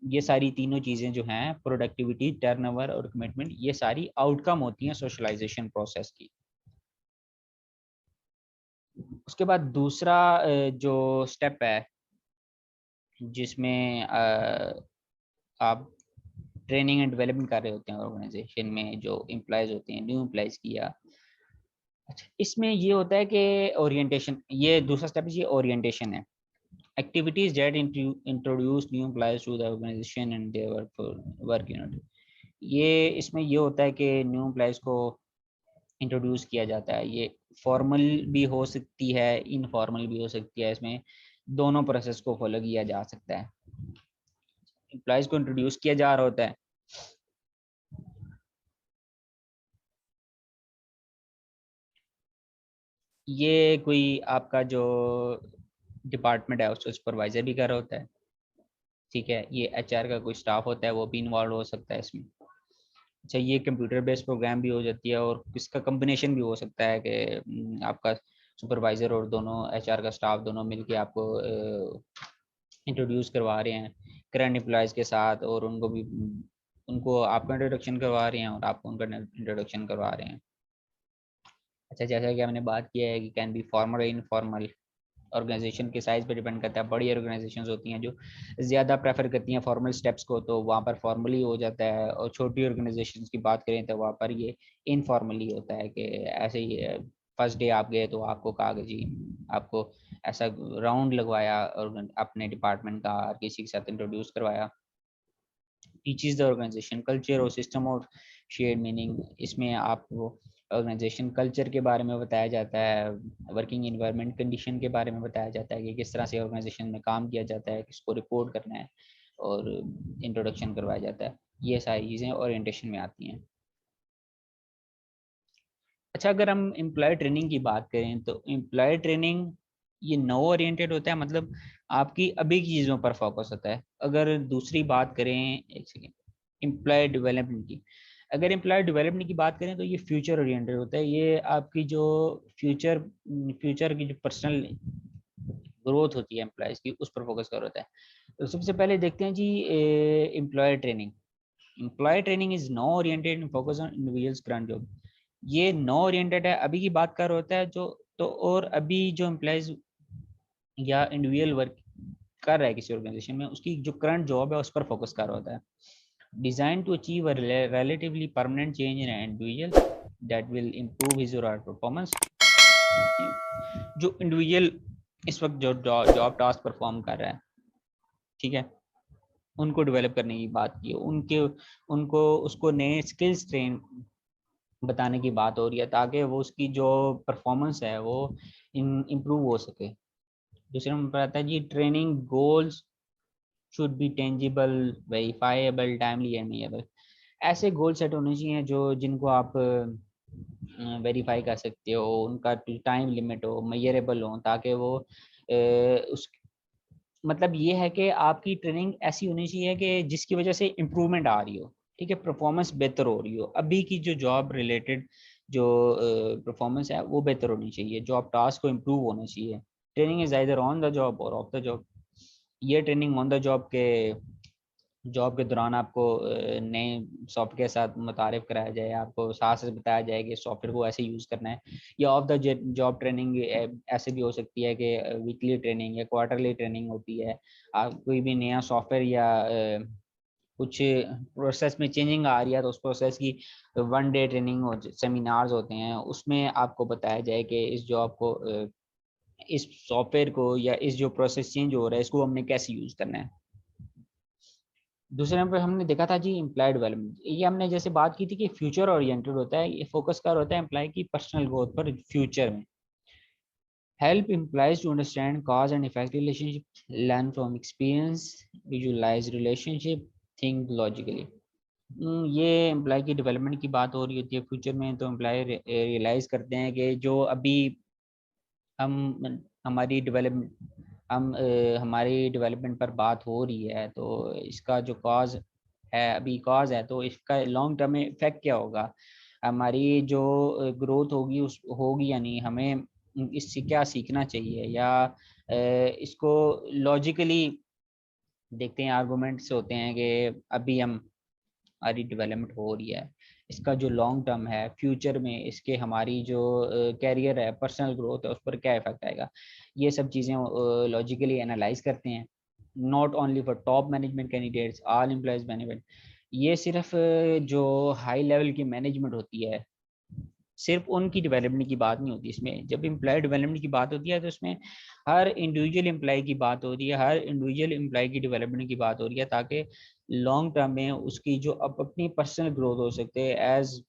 ये सारी तीनों चीज़ें जो हैं, प्रोडक्टिविटी, टर्नओवर और कमिटमेंट, ये सारी आउटकम होती हैं सोशलाइजेशन प्रोसेस की। उसके बाद दूसरा जो स्टेप है, जिसमें आप ट्रेनिंग एंड डेवलपमेंट कर रहे होते हैं ऑर्गेनाइजेशन में, जो एम्प्लॉयज होते हैं, न्यू एम्प्लॉयज की, या अच्छा, इसमें ये होता है कि ओरिएंटेशन, ये दूसरा स्टेप ये ओरिएंटेशन है। Activities that introduce new employees to the organisation and their work unit. ये इसमें ये होता है कि न्यू एम्प्लॉयज को इंट्रोड्यूस किया जाता है। ये फॉर्मल भी हो सकती है, इनफॉर्मल भी हो सकती है, इसमें दोनों प्रोसेस को फॉलो किया जा सकता है। एम्प्लॉयज को इंट्रोड्यूस किया जा रहा होता है, ये कोई आपका जो डिपार्टमेंट है उसका सुपरवाइजर भी कर रहा होता है, ठीक है, ये एचआर का कोई स्टाफ होता है वो भी इन्वॉल्व हो सकता है इसमें। अच्छा, ये कंप्यूटर बेस्ड प्रोग्राम भी हो जाती है, और इसका कम्बिनेशन भी हो सकता है कि आपका सुपरवाइजर और दोनों एचआर का स्टाफ दोनों मिलके आपको इंट्रोड्यूस करवा रहे हैं करंट एम्प्लॉयज़ के साथ, और उनको भी, उनको आपका इंट्रोडक्शन करवा रहे हैं और आपको उनका इंट्रोडक्शन करवा रहे हैं। अच्छा, जैसा कि हमने बात किया है कि कैन बी फॉर्मल और इनफॉर्मल, ऑर्गेनाइजेशन के साइज पे डिपेंड करता है। बड़ी ऑर्गेनाइजेशंस होती हैं जो ज़्यादा प्रेफर करती हैं फॉर्मल स्टेप्स को, तो वहाँ पर फॉर्मली हो जाता है, और छोटी ऑर्गेनाइजेशंस की बात करें तो वहाँ पर ये इनफॉर्मली होता है कि ऐसे ही फर्स्ट डे आप गए तो आपको कहा कि जी, आपको ऐसा राउंड लगवाया और अपने डिपार्टमेंट का किसी के साथ इंट्रोड्यूस करवाया। टीचेस द ऑर्गेनाइजेशन कल्चर और सिस्टम और शेयर मीनिंग, इसमें आपको ऑर्गेनाइजेशन कल्चर के बारे में बताया जाता है, वर्किंग एनवायरनमेंट कंडीशन के बारे में बताया जाता है कि किस तरह से ऑर्गेनाइजेशन में काम किया जाता है, किसको रिपोर्ट करना है, और इंट्रोडक्शन करवाया जाता है। ये सारी चीज़ें ओरिएंटेशन में आती हैं। अच्छा, अगर हम एम्प्लॉय ट्रेनिंग की बात करें तो एम्प्लॉय ट्रेनिंग ये नो ओरिएंटेड होता है, मतलब आपकी अभी की चीज़ों पर फोकस होता है। अगर दूसरी बात करें, एक सेकेंड, एम्प्लॉय डेवलपमेंट की, अगर एम्प्लॉय डेवलपमेंट की बात करें तो ये फ्यूचर ओरिएंटेड होता है। ये आपकी जो फ्यूचर फ्यूचर की जो पर्सनल ग्रोथ होती है एम्प्लॉयज़ की, उस पर फोकस कर होता है। तो सबसे पहले देखते हैं जी employer training. Employ training is know oriented and focus on individuals current job. ये नो ओरिएंटेड है, अभी की बात कर होता है जो, तो और अभी जो एम्प्लॉयज या इंडिविजुअल वर्क कर रहा है किसी ऑर्गेनाइजेशन में, उसकी जो करंट जॉब है उस पर फोकस कर रहा होता है। Design to achieve a relatively permanent change in an individual that will improve his or her performance। जो इंडिविजुअल इस वक्त जो जॉब टास्क परफॉर्म कर रहा है, ठीक है, उनको डेवलप करने की बात की, उनके उनको उसको नए स्किल्स ट्रेन बताने की बात हो रही है, ताकि वो उसकी जो परफॉर्मेंस है वो इम्प्रूव हो सके। दूसरे नंबर पर आता है जी training goals should be tangible, verifiable, timely and measurable. ऐसे गोल सेट होने चाहिए जो जिनको आप वेरीफाई कर सकते हो, उनका टाइम लिमिट हो, मेजरेबल हो, ताकि वो उस मतलब ये है कि आपकी ट्रेनिंग ऐसी होनी चाहिए कि जिसकी वजह से इम्प्रूवमेंट आ रही हो, ठीक है, परफॉर्मेंस बेहतर हो रही हो, अभी की जो जॉब रिलेटेड जो परफॉर्मेंस है वो बेहतर होनी चाहिए, जॉब टास्क को इम्प्रूव होना चाहिए। Training is either on the job और ऑफ द जॉब। ये ट्रेनिंग ऑन द जॉब के दौरान आपको नए सॉफ्टवेयर के साथ मुतारिफ कराया जाए, आपको साथ से बताया जाए कि सॉफ्टवेयर को ऐसे यूज़ करना है। या ऑफ द जॉब ट्रेनिंग ऐसे भी हो सकती है कि वीकली ट्रेनिंग या क्वार्टरली ट्रेनिंग होती है। आप कोई भी नया सॉफ्टवेयर या कुछ प्रोसेस में चेंजिंग आ रही है तो उस प्रोसेस की वन डे ट्रेनिंग हो, सेमिनार्स होते हैं, उसमें आपको बताया जाए कि इस जॉब को इस सॉफ्टवेयर को या इस जो प्रोसेस चेंज हो रहा है इसको हमने कैसे यूज़ करना है। दूसरे नंबर पर हमने देखा था जी एम्प्लॉय डेवलपमेंट। ये हमने जैसे बात की थी कि फ्यूचर ओरिएंटेड होता है, ये फोकस कर होता है एम्प्लॉय की पर्सनल ग्रोथ पर फ्यूचर में। Help employees to understand cause and effect relationship, learn from experience, visualise relationship, think logically. ये एम्प्लॉय की डेवलपमेंट की बात हो रही होती है फ्यूचर में, तो एम्प्लॉय रियलाइज करते हैं कि जो अभी हम हमारी डेवलपमेंट हमारी डेवलपमेंट पर बात हो रही है, तो इसका जो कॉज है, अभी कॉज है, तो इसका लॉन्ग टर्म में इफेक्ट क्या होगा, हमारी जो ग्रोथ होगी उस होगी या नहीं, हमें इससे क्या सीखना चाहिए, या इसको लॉजिकली देखते हैं। आर्गूमेंट्स होते हैं कि अभी हम हमारी डेवलपमेंट हो रही है, इसका जो लॉन्ग टर्म है फ्यूचर में, इसके हमारी जो कैरियर है, पर्सनल ग्रोथ है, उस पर क्या इफेक्ट आएगा। ये सब चीज़ें लॉजिकली एनालाइज करते हैं। Not only for top management candidates, all employees benefit. ये सिर्फ जो हाई लेवल की मैनेजमेंट होती है, सिर्फ उनकी डेवलपमेंट की बात नहीं होती इसमें। जब एम्प्लॉय डेवलपमेंट की बात होती है तो इसमें हर इंडिविजुअल एम्प्लॉय की बात होती है, हर इंडिविजुअल एम्प्लॉय की डेवलपमेंट की बात हो रही है, ताकि लॉन्ग टर्म में उसकी जो अपनी पर्सनल ग्रोथ हो सकते हैं as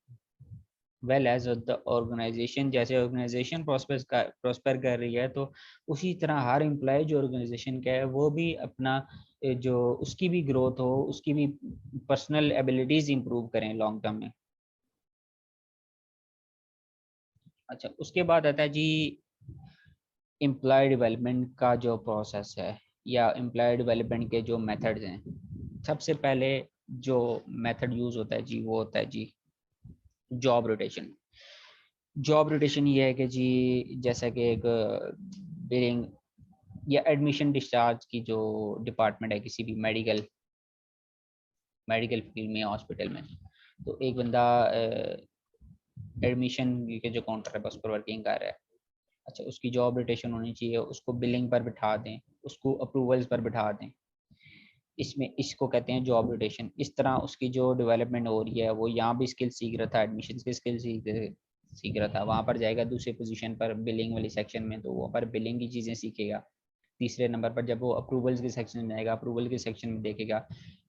well as the organisation. जैसे ऑर्गेनाइजेशन प्रॉस्पर कर रही है, तो उसी तरह हर एम्प्लॉय जो ऑर्गेनाइजेशन का है वो भी अपना जो उसकी भी ग्रोथ हो, उसकी भी पर्सनल एबिलिटीज इंप्रूव करें लॉन्ग टर्म में। अच्छा, उसके बाद आता है जी एम्प्लॉय डेवलपमेंट का जो प्रोसेस है, या एम्प्लॉय डेवलपमेंट के जो मेथड्स हैं। सबसे पहले जो मेथड यूज होता है जी, वो होता है जी जॉब रोटेशन। जॉब रोटेशन ये है कि जी जैसा कि एक बिलिंग या एडमिशन डिस्चार्ज की जो डिपार्टमेंट है किसी भी मेडिकल मेडिकल फील्ड में, हॉस्पिटल में, तो एक बंदा एडमिशन के जो काउंटर है उस पर वर्किंग कर रहा है। अच्छा, उसकी जॉब रोटेशन होनी चाहिए, उसको बिलिंग पर बिठा दें, उसको अप्रूवल्स पर बिठा दें, इसमें इसको कहते हैं जॉब रोटेशन। इस तरह उसकी जो डेवलपमेंट हो रही है, वो यहाँ भी स्किल सीख रहा था, एडमिशन की स्किल सीख रहा था, वहाँ पर जाएगा दूसरे पोजीशन पर बिलिंग वाली सेक्शन में, तो वहाँ पर बिलिंग की चीज़ें सीखेगा। तीसरे नंबर पर जब वो अप्रूवल्स के सेक्शन में जाएगा, अप्रूवल के सेक्शन में देखेगा।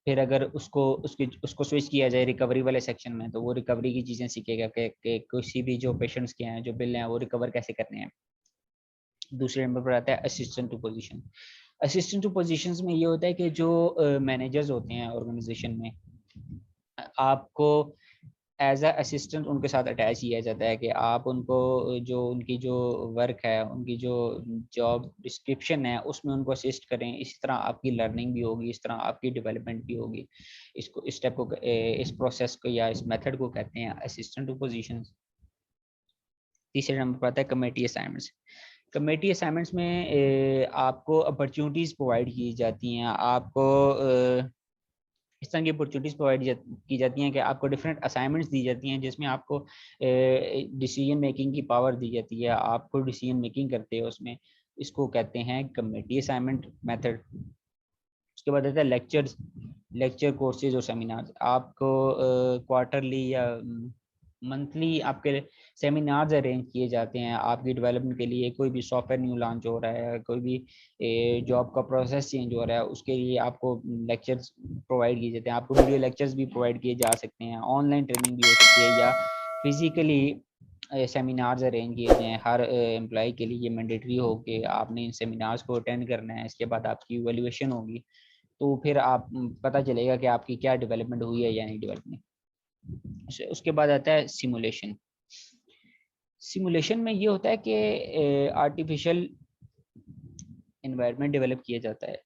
फिर अगर उसको स्विच किया जाए रिकवरी वाले सेक्शन में, तो वो रिकवरी की चीज़ें सीखेगा कि किसी भी जो पेशेंट्स के हैं, जो बिल हैं, वो रिकवर कैसे करने हैं। दूसरे नंबर पर आता है assistant to position. Assistant to positions में ये होता है कि जो मैनेजर्स होते हैं ऑर्गेनाइजेशन में, आपको एज अ असिस्टेंट उनके साथ अटैच किया जाता है कि आप उनको जो उनकी जो वर्क है, उनकी जो जॉब डिस्क्रिप्शन है, उसमें उनको असिस्ट करें। इसी तरह आपकी लर्निंग भी होगी, इस तरह आपकी डेवलपमेंट भी होगी। इसको इस स्टेप को, इस प्रोसेस को या इस मेथड को कहते हैं असिस्टेंट टू पोजीशन। तीसरे नंबर पर आता है कमेटी असाइनमेंट्स। कमेटी असाइनमेंट्स में आपको अपॉर्चुनिटीज़ प्रोवाइड की जाती हैं, आपको इस तरह की अपॉर्चुनिटीज़ प्रोवाइड की जाती हैं कि आपको डिफरेंट असाइनमेंट्स दी जाती हैं जिसमें आपको डिसीजन मेकिंग की पावर दी जाती है, आपको डिसीजन मेकिंग करते हो उसमें, इसको कहते हैं कमेटी असाइनमेंट मेथड। उसके बाद आता है लेक्चर्स, लेक्चर कोर्सेज और सेमिनार्स। आपको क्वार्टरली या मंथली आपके सेमिनार्स अरेंज किए जाते हैं आपकी डेवलपमेंट के लिए। कोई भी सॉफ्टवेयर न्यू लॉन्च हो रहा है, कोई भी जॉब का प्रोसेस चेंज हो रहा है, उसके लिए आपको लेक्चर्स प्रोवाइड किए जाते हैं। आपको वीडियो लेक्चर्स भी प्रोवाइड किए जा सकते हैं, ऑनलाइन ट्रेनिंग भी हो सकती है, या फिजिकली सेमिनार्स अरेंज किए जाए। हर एम्प्लॉय के लिए ये मैंडेटरी हो कि आपने इन सेमिनार्स को अटेंड करना है। इसके बाद आपकी इवैल्यूएशन होगी, तो फिर आप पता चलेगा कि आपकी क्या डेवलपमेंट हुई है या नहीं डेवलपमेंट। उसके बाद आता है सिमुलेशन। सिमुलेशन में ये होता है कि आर्टिफिशियल एनवायरनमेंट डेवलप किया जाता है,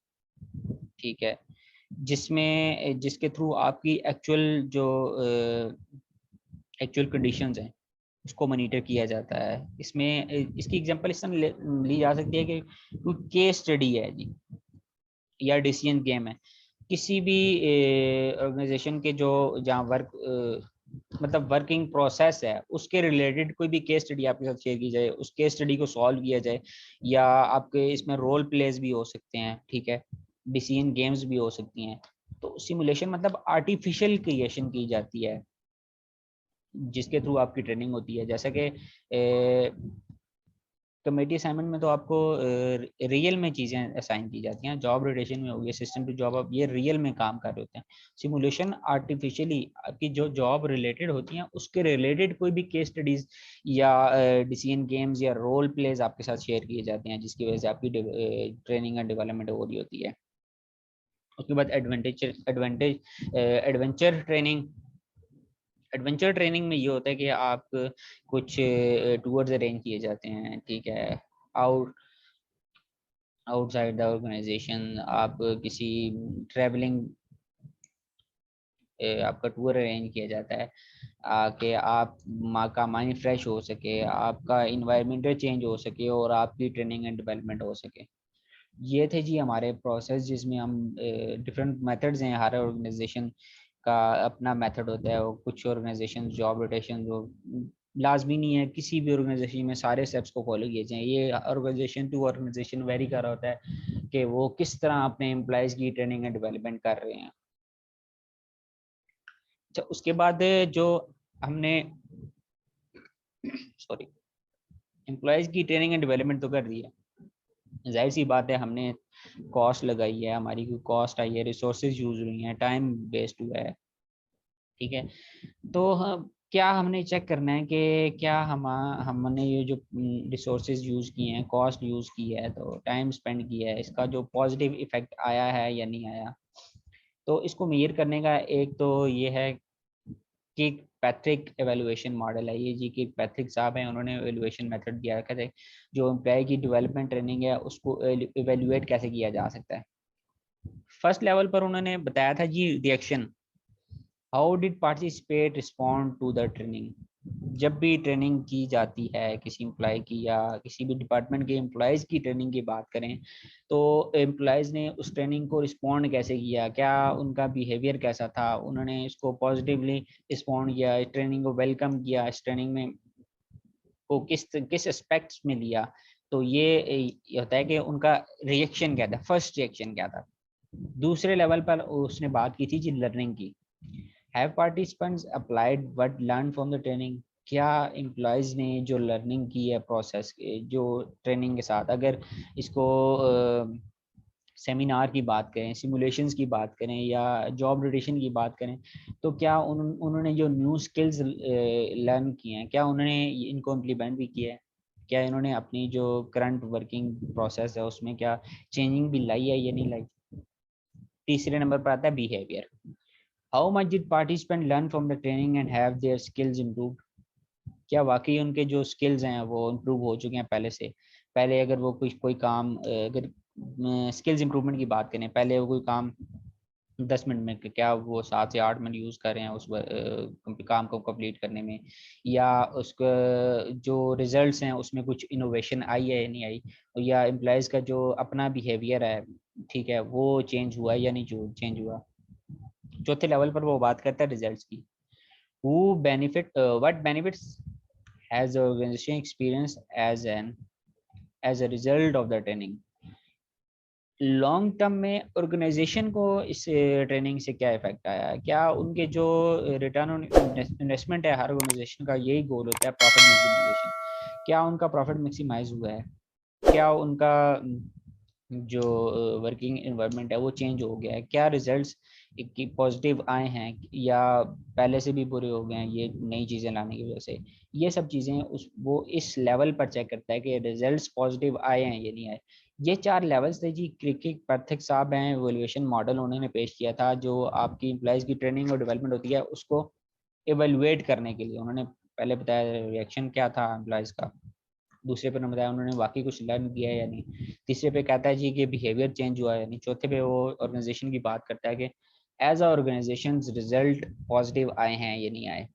ठीक है, जिसमें जिसके थ्रू आपकी एक्चुअल जो एक्चुअल कंडीशंस हैं उसको मॉनिटर किया जाता है। इसमें इसकी एग्जांपल इस तरह ली जा सकती है कि कोई केस स्टडी है जी, या डिसीजन गेम है। किसी भी ऑर्गेनाइजेशन के जो जहाँ वर्क मतलब वर्किंग प्रोसेस है उसके रिलेटेड कोई भी केस स्टडी आपके साथ शेयर की जाए, उस केस स्टडी को सॉल्व किया जाए, या आपके इसमें रोल प्लेस भी हो सकते हैं, ठीक है, डिसीजन गेम्स भी हो सकती हैं। तो सिमुलेशन मतलब आर्टिफिशियल क्रिएशन की जाती है जिसके थ्रू आपकी ट्रेनिंग होती है। जैसा कि कमेटी असाइनमेंट में तो आपको रियल में चीज़ें असाइन की जाती हैं, जॉब रोटेशन में होगी, सिस्टम टू जॉब, आप ये रियल में काम कर रहे होते हैं। सिमुलेशन आर्टिफिशियली आपकी जो जॉब रिलेटेड होती हैं उसके रिलेटेड कोई भी केस स्टडीज या डिसीजन गेम्स या रोल प्लेज आपके साथ शेयर किए जाते हैं, जिसकी वजह से आपकी ट्रेनिंग एंड डेवलपमेंट हो रही होती है। उसके बाद एडवेंचर ट्रेनिंग। एडवेंचर ट्रेनिंग में ये होता है कि आप कुछ टूर्स अरेंज किए जाते हैं, ठीक है, आउट आउटसाइड द ऑर्गेनाइजेशन। आप किसी ट्रैवलिंग आपका टूर अरेंज किया जाता है कि आप का माइंड फ्रेश हो सके, आपका इन्वायरमेंटल चेंज हो सके और आपकी ट्रेनिंग एंड डेवलपमेंट हो सके। ये थे जी हमारे प्रोसेस जिसमें हम डिफरेंट मेथड्स हैं। हर ऑर्गेनाइजेशन का अपना मेथड होता है। वो कुछ ऑर्गेनाइजेशन जॉब रोटेशन जो लाजमी नहीं है किसी भी ऑर्गेनाइजेशन में सारे स्टेप्स को फॉलो किए जाएं, ये ऑर्गेनाइजेशन टू ऑर्गेनाइजेशन वेरी कर रहा होता है कि वो किस तरह अपने एम्प्लॉयज़ की ट्रेनिंग एंड डेवलपमेंट कर रहे हैं। अच्छा, उसके बाद जो हमने सॉरी एम्प्लॉयज़ की ट्रेनिंग एंड डेवलपमेंट तो कर दी है, जाहिर सी बात है हमने कॉस्ट लगाई है, हमारी कोई कॉस्ट आई है, रिसोर्सेज यूज हुई हैं, टाइम वेस्ट हुआ है, ठीक है। तो क्या हमने चेक करना है कि क्या हमने ये जो रिसोर्सेज यूज़ किए हैं, कॉस्ट यूज़ की है, तो टाइम स्पेंड किया है, इसका जो पॉजिटिव इफेक्ट आया है या नहीं आया। तो इसको मेजर करने का एक तो ये है कि पैट्रिक एवेलुएशन मॉडल है ये जी, कि पैट्रिक साहब हैं, उन्होंने एवेलुएशन मेथड दिया रखा था जो एम्प्लॉय की डेवलपमेंट ट्रेनिंग है उसको एवेलुएट कैसे किया जा सकता है। फर्स्ट लेवल पर उन्होंने बताया था जी reaction, how did participate respond to the training. जब भी ट्रेनिंग की जाती है किसी एम्प्लॉय की या किसी भी डिपार्टमेंट के एम्प्लॉयज़ की ट्रेनिंग की बात करें, तो एम्प्लॉयज़ ने उस ट्रेनिंग को रिस्पॉन्ड कैसे किया, क्या उनका बिहेवियर कैसा था, उन्होंने इसको पॉजिटिवली रिस्पॉन्ड किया, इस ट्रेनिंग को वेलकम किया, इस ट्रेनिंग में को किस किस एस्पेक्ट्स में लिया। तो ये होता है कि उनका रिएक्शन क्या था, फर्स्ट रिएक्शन क्या था। दूसरे लेवल पर उसने बात की थी जी लर्निंग की, have participants applied what learn from the training. क्या एम्प्लॉयज़ ने जो लर्निंग की है प्रोसेस जो ट्रेनिंग के साथ, अगर इसको सेमिनार की बात करें, सिमुलेशंस की बात करें या जॉब रोटेशन की बात करें, तो क्या उन्होंने जो न्यू स्किल्स लर्न किए हैं क्या उन्होंने इनको इम्प्लीमेंट भी किया है, क्या इन्होंने अपनी जो करंट वर्किंग प्रोसेस है उसमें क्या चेंजिंग भी लाई है या नहीं लाई। तीसरे नंबर पर आता है behaviour, how much did participant learn from the training and have their skills improved. क्या वाकई उनके जो स्किल्स हैं वो इम्प्रूव हो चुके हैं पहले से। पहले अगर वो कोई काम अगर स्किल्स इम्प्रूवमेंट की बात करें, पहले वो कोई काम 10 मिनट में, क्या वो 7 से 8 मिनट यूज़ कर रहे हैं उस काम को कंप्लीट करने में, या उसका जो रिजल्ट्स हैं उसमें कुछ इनोवेशन आई है या नहीं आई, या एम्प्लॉयज़ का जो अपना बिहेवियर है, ठीक है, वो चेंज हुआ है या नहीं जो चेंज हुआ। चौथे लेवल पर वो बात करता है रिजल्ट्स की। Who benefit, what benefits has organisation experience as a result of the training. Long term में ऑर्गेनाइजेशन को इस ट्रेनिंग से क्या इफेक्ट आया है, क्या उनके जो रिटर्न ऑन इन्वेस्टमेंट है, हर ऑर्गेनाइजेशन का यही गोल होता है प्रॉफिट मैक्सिमाइजेशन, क्या उनका प्रॉफिट मैक्सिमाइज हुआ है, क्या उनका जो वर्किंग एनवायरनमेंट है वो चेंज हो गया है, क्या रिजल्ट्स की पॉजिटिव आए हैं या पहले से भी बुरे हो गए हैं ये नई चीज़ें लाने की वजह से। ये सब चीज़ें उस वो इस लेवल पर चेक करता है कि रिजल्ट्स पॉजिटिव आए हैं या नहीं आए। ये 4 लेवल्स थे जी। क्रिकिक पार्थक साहब हैं, एवेल्युएशन मॉडल उन्होंने पेश किया था जो आपकी एम्प्लॉयज़ की ट्रेनिंग और डेवलपमेंट होती है उसको एवेलुएट करने के लिए। उन्होंने पहले बताया रिएक्शन क्या था एम्प्लॉयज़ का, दूसरे पे बताया उन्होंने वाकई कुछ लर्न किया है या नहीं, तीसरे पे कहता है जी कि बिहेवियर चेंज हुआ है या नहीं, चौथे पे वो ऑर्गेनाइजेशन की बात करता है कि as a organisation result positive आए हैं या नहीं आए।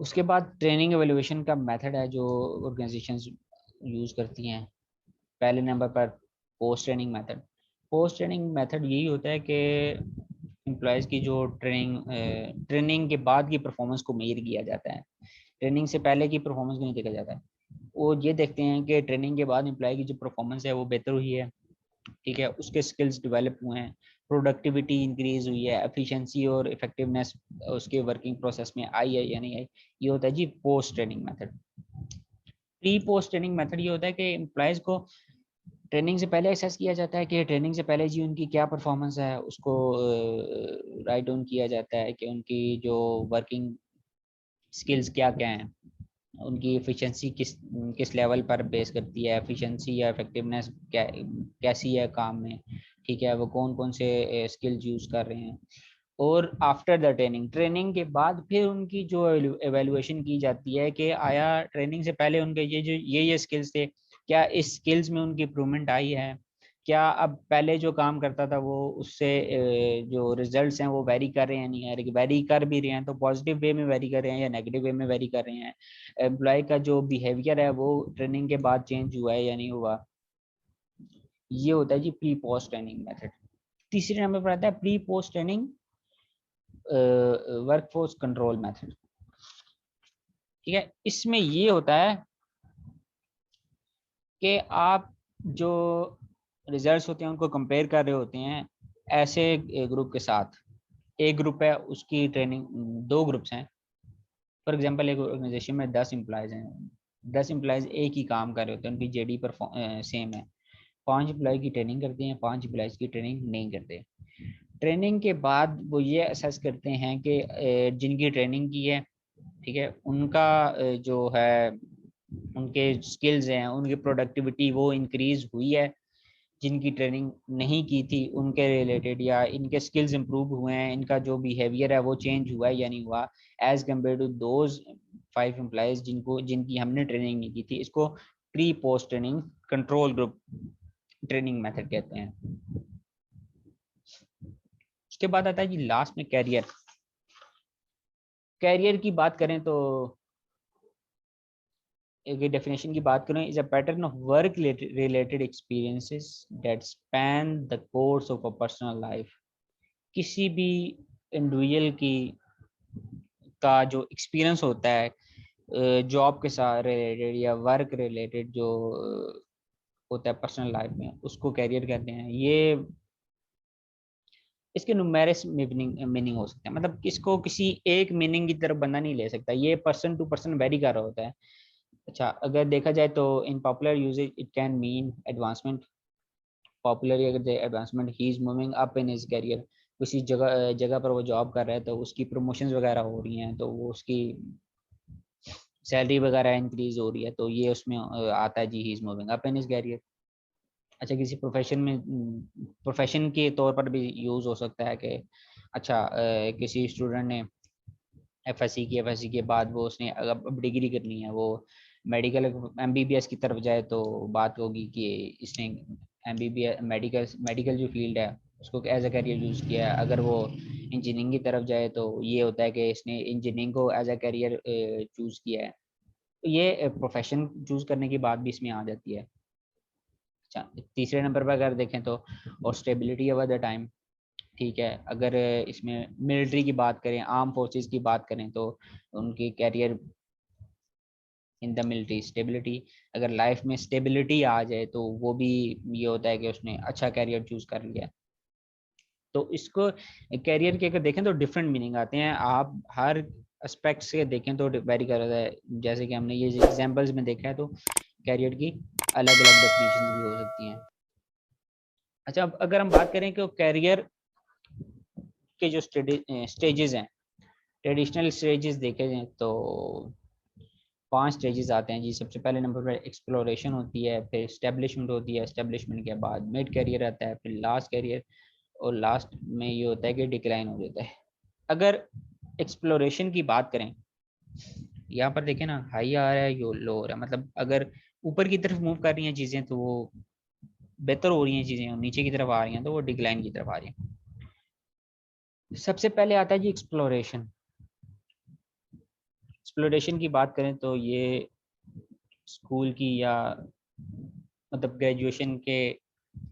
उसके बाद ट्रेनिंग एवेल्युएशन का मेथड है जो ऑर्गेनाइजेशंस यूज़ करती हैं। पहले नंबर पर post training method. Post training method यही होता है कि एम्प्लॉयज़ की जो ट्रेनिंग के बाद की परफॉर्मेंस को मेजर किया जाता है, ट्रेनिंग से पहले की परफॉर्मेंस को नहीं देखा जाता है। वो ये देखते हैं कि ट्रेनिंग के बाद एम्प्लॉय की जो परफॉर्मेंस है वो बेहतर हुई है, ठीक है, उसके स्किल्स डेवलप हुए हैं, प्रोडक्टिविटी इंक्रीज हुई है, एफिशिएंसी और इफेक्टिवनेस उसके वर्किंग प्रोसेस में आई है या नहीं आई। ये होता है जी post training method. Pre post training method ये होता है कि एम्प्लॉयज़ को ट्रेनिंग से पहले असेस किया जाता है कि ट्रेनिंग से पहले जी उनकी क्या परफॉर्मेंस है, उसको राइट डाउन किया जाता है कि उनकी जो वर्किंग स्किल्स क्या क्या हैं, उनकी एफिशिएंसी किस किस लेवल पर बेस करती है, एफिशिएंसी या इफेक्टिवनेस क्या कैसी है काम में, ठीक है, वो कौन कौन से स्किल्स यूज़ कर रहे हैं। और आफ्टर द ट्रेनिंग, ट्रेनिंग के बाद फिर उनकी जो एवेल्युएशन की जाती है कि आया ट्रेनिंग से पहले उनके ये स्किल्स थे, क्या इस स्किल्स में उनकी इम्प्रूवमेंट आई है, क्या अब पहले जो काम करता था वो उससे जो रिजल्ट्स हैं वो वेरी कर रहे हैं नहीं है, वेरी कर भी रहे हैं तो पॉजिटिव वे में वेरी कर रहे हैं या नेगेटिव वे में वेरी कर रहे हैं, एम्प्लॉय का जो बिहेवियर है वो ट्रेनिंग के बाद चेंज हुआ है या नहीं हुआ। ये होता है जी प्री पोस्ट ट्रेनिंग मेथड। तीसरे नंबर पर आता है pre post training workforce control method. ठीक है, इसमें ये होता है कि आप जो रिजल्ट्स होते हैं उनको कंपेयर कर रहे होते हैं ऐसे ग्रुप के साथ। एक ग्रुप है उसकी ट्रेनिंग, दो ग्रुप्स हैं। फॉर एग्जांपल एक ऑर्गेनाइजेशन में 10 एम्प्लॉयज़ हैं, 10 एम्प्लॉयज़ एक ही काम कर रहे होते हैं, उनकी जेडी पर सेम है। 5 एम्प्लॉय की ट्रेनिंग करते हैं, 5 एम्प्लॉयज़ की ट्रेनिंग नहीं करते। ट्रेनिंग के बाद वो ये असेस करते हैं कि जिनकी ट्रेनिंग की है, ठीक है, उनका जो है उनके स्किल्स हैं, उनकी प्रोडक्टिविटी वो इंक्रीज हुई है, जिनकी ट्रेनिंग नहीं की थी उनके रिलेटेड, या इनके स्किल्स इंप्रूव हुए हैं, इनका जो बिहेवियर है वो चेंज हुआ है या नहीं हुआ, as compare to those 5 employees जिनकी हमने ट्रेनिंग नहीं की थी। इसको pre post training control group training method कहते हैं। उसके बाद आता है जी लास्ट में कैरियर। कैरियर की बात करें तो एक डेफिनेशन की बात करें, is a pattern of work related experiences that span the course of a personal life. किसी भी इंडिविजुअल की का जो एक्सपीरियंस होता है जॉब के साथ रिलेटेड या वर्क रिलेटेड जो होता है पर्सनल लाइफ में, उसको कैरियर कहते हैं। ये इसके न्यूमेरस मीनिंग हो सकते हैं, मतलब इसको किसी एक मीनिंग की तरफ बंदा नहीं ले सकता, ये पर्सन टू पर्सन वेरी कर रहा होता है। अच्छा, अगर देखा जाए तो in popular usages it can mean advancement. Popular अगर advancement, he is moving up in his career, किसी जगह जगह पर वो जॉब कर रहा है तो उसकी प्रमोशंस वगैरह हो रही हैं, तो वो उसकी सैलरी वगैरह इंक्रीज हो रही है, तो ये उसमें आता है जी he is moving up in his career. अच्छा, किसी प्रोफेशन में प्रोफेशन के तौर पर भी यूज़ हो सकता है कि अच्छा किसी स्टूडेंट ने एफएससी की, एफएससी के बाद वो उसने अब डिग्री करनी है, वो मेडिकल एमबीबीएस की तरफ जाए तो बात होगी कि इसने MBBS मेडिकल जो फील्ड है उसको एज अ करियर यूज़ किया है। अगर वो इंजीनियरिंग की तरफ जाए तो ये होता है कि इसने इंजीनियरिंग को एज अ करियर चूज़ किया है। तो ये प्रोफेशन चूज़ करने की बात भी इसमें आ जाती है। अच्छा, तीसरे नंबर पर अगर देखें तो और स्टेबिलिटी ओवर द टाइम। ठीक है, अगर इसमें मिलिट्री की बात करें, आर्म फोर्सेस की बात करें तो उनकी career in the military stability. अगर लाइफ में स्टेबिलिटी आ जाए तो वो भी ये होता है कि उसने अच्छा कैरियर चूज कर लिया। तो इसको कैरियर के अगर देखें तो डिफरेंट मीनिंग आते हैं। आप हर एस्पेक्ट से देखें तो वेरी कर रहा है। जैसे कि हमने ये एग्जांपल्स में देखा है तो कैरियर की अलग अलग डेफिनेशन भी हो सकती हैं। अच्छा, अब अगर हम बात करें कि कैरियर के जो स्टेजेस हैं, ट्रेडिशनल स्टेजेस देखे जाए तो 5 स्टेजेस आते हैं जी। सबसे पहले नंबर पर एक्सप्लोरेशन होती है, फिर एस्टेब्लिशमेंट होती है, एस्टेब्लिशमेंट के बाद मिड कैरियर आता है, फिर लास्ट कैरियर, और लास्ट में ये होता है कि डिक्लाइन हो जाता है। अगर एक्सप्लोरेशन की बात करें, यहाँ पर देखें ना, हाई आ रहा है, यो लो हो रहा है। मतलब अगर ऊपर की तरफ मूव कर रही हैं चीज़ें तो वो बेहतर हो रही हैं चीज़ें, और नीचे की तरफ आ रही हैं तो वो डिक्लाइन की तरफ आ रही हैं। सबसे पहले आता है जी एक्सप्लोरेशन। एक्सप्लोरेशन की बात करें तो ये स्कूल की या मतलब ग्रेजुएशन के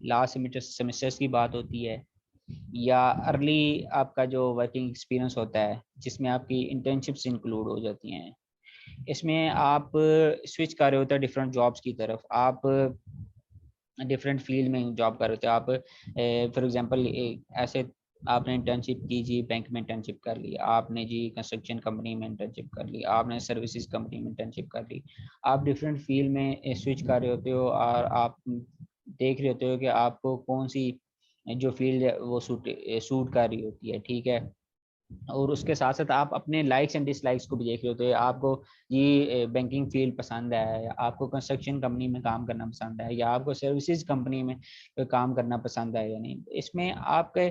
लास्ट सेमेस्टर्स की बात होती है, या अर्ली आपका जो वर्किंग एक्सपीरियंस होता है जिसमें आपकी इंटर्नशिप्स इंक्लूड हो जाती हैं। इसमें आप स्विच कर रहे होते हैं डिफरेंट जॉब्स की तरफ, आप डिफरेंट फील्ड में जॉब कर रहे होते हैं। आप फॉर एग्जांपल ऐसे आपने इंटर्नशिप की जी, बैंक में इंटर्नशिप कर ली आपने जी, कंस्ट्रक्शन कंपनी में इंटर्नशिप कर ली आपने, सर्विसेज कंपनी में इंटर्नशिप कर ली। आप डिफरेंट फील्ड में स्विच कर रहे होते हो और आप देख रहे होते हो कि आपको कौन सी जो फील्ड है वो सूट कर रही होती है। ठीक है, और उसके साथ साथ आप अपने लाइक्स एंड डिसलाइक्स को भी देख रहे होते हैं। आपको ये बैंकिंग फील्ड पसंद है, या आपको कंस्ट्रक्शन कंपनी में काम करना पसंद है, या आपको सर्विसेज कंपनी में काम करना पसंद है या नहीं। इसमें आपके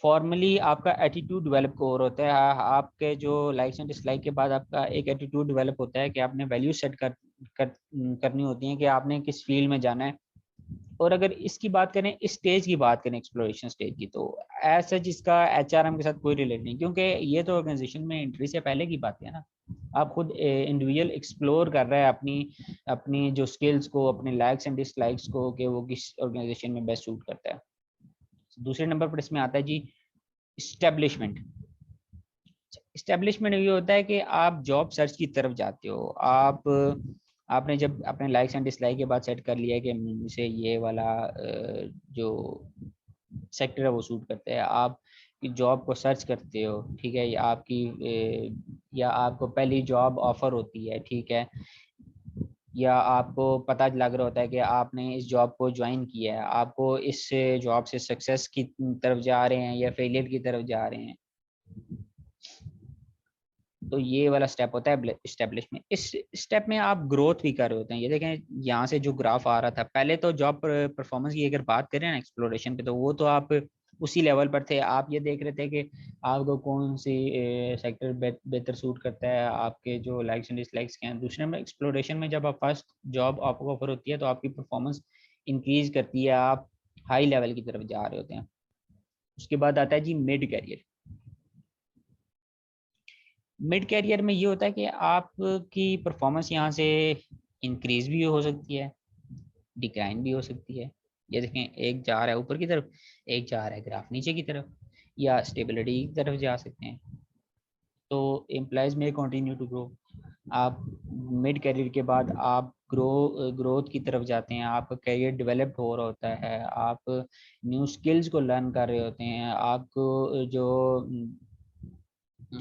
फॉर्मली आपका एटीट्यूड डेवलप हो रहा होता है। आपके जो लाइक्स एंड डिसलाइक के बाद आपका एक एटीट्यूड डेवलप होता है कि आपने वैल्यू सेट करनी होती है कि आपने किस फील्ड में जाना है। और अगर इसकी बात करें, इस स्टेज की बात करें एक्सप्लोरेशन स्टेज की, तो ऐसा जिसका एचआरएम के साथ कोई रिलेट नहीं, क्योंकि ये तो ऑर्गेनाइजेशन में एंट्री से पहले की बात है ना। आप खुद इंडिविजुअल एक्सप्लोर कर रहा है अपनी अपनी जो स्किल्स को, अपने लाइक्स एंड डिसलाइक्स को, कि वो किस ऑर्गेनाइजेशन में बेस्ट सूट करता है। दूसरे नंबर पर इसमें आता है जी इस्टेब्लिशमेंट। इस्टेब्लिशमेंट ये होता है कि आप जॉब सर्च की तरफ जाते हो। आपने जब अपने लाइक्स एंड डिसलाइक के बाद सेट कर लिया है कि मुझे ये वाला जो सेक्टर है वो सूट करता है, आप जॉब को सर्च करते हो। ठीक है, या आपको पहली जॉब ऑफर होती है। ठीक है, या आपको पता लग रहा होता है कि आपने इस जॉब को ज्वाइन किया है, आपको इस जॉब से सक्सेस की तरफ जा रहे हैं या फेलियर की तरफ जा रहे हैं। तो ये वाला स्टेप होता है एस्टेब्लिशमेंट। इस स्टेप में आप ग्रोथ भी कर रहे होते हैं। ये देखें यहाँ से जो ग्राफ आ रहा था, पहले तो जॉब परफॉर्मेंस की अगर बात करें ना एक्सप्लोरेशन पे, तो वो तो आप उसी लेवल पर थे। आप ये देख रहे थे कि आपको कौन सी सेक्टर बेहतर सूट करता है, आपके जो लाइक्स एंड डिसलाइक्स क्या हैं। दूसरे में एक्सप्लोरेशन में जब आप फर्स्ट जॉब आपको ऑफर होती है तो आपकी परफॉर्मेंस इंक्रीज करती है, आप हाई लेवल की तरफ जा रहे होते हैं। उसके बाद आता है जी मिड कैरियर। मिड कैरियर में ये होता है कि आपकी परफॉर्मेंस यहाँ से इंक्रीज भी हो सकती है, डिक्लाइन भी हो सकती है। ये देखें, एक जा रहा है ऊपर की तरफ, एक जा रहा है ग्राफ नीचे की तरफ, या स्टेबिलिटी की तरफ जा सकते हैं। तो एम्प्लॉयज में कंटिन्यू टू ग्रो। आप मिड कैरियर के बाद आप ग्रोथ की तरफ जाते हैं, आपका करियर डेवलप्ड हो रहा होता है, आप न्यू स्किल्स को लर्न कर रहे होते हैं, आपको जो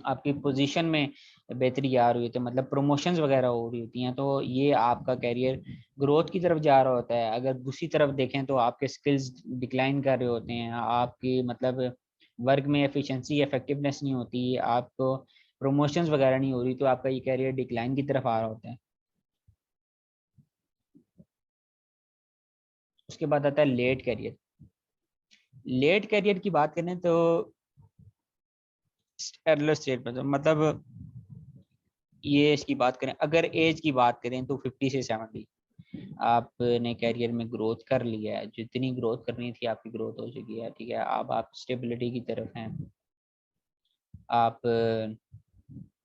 आपकी पोजीशन में बेहतरी आ रही होती है, मतलब प्रमोशंस वगैरह हो रही होती हैं। तो ये आपका कैरियर ग्रोथ की तरफ जा रहा होता है। अगर दूसरी तरफ देखें तो आपके स्किल्स डिक्लाइन कर रहे होते हैं, आपकी मतलब वर्क में एफिशिएंसी इफेक्टिवनेस नहीं होती, आपको प्रमोशंस वगैरह नहीं हो रही, तो आपका ये कैरियर डिक्लाइन की तरफ आ रहा होता है। उसके बाद आता है लेट कैरियर। लेट कैरियर की बात करें तो अर्लियर स्टेज पर, मतलब ये इसकी बात करें, अगर एज की बात करें तो 50 से 70। आपने कैरियर में ग्रोथ कर लिया है, जितनी ग्रोथ करनी थी आपकी ग्रोथ हो चुकी है, ठीक है, अब आप स्टेबिलिटी की तरफ हैं, आप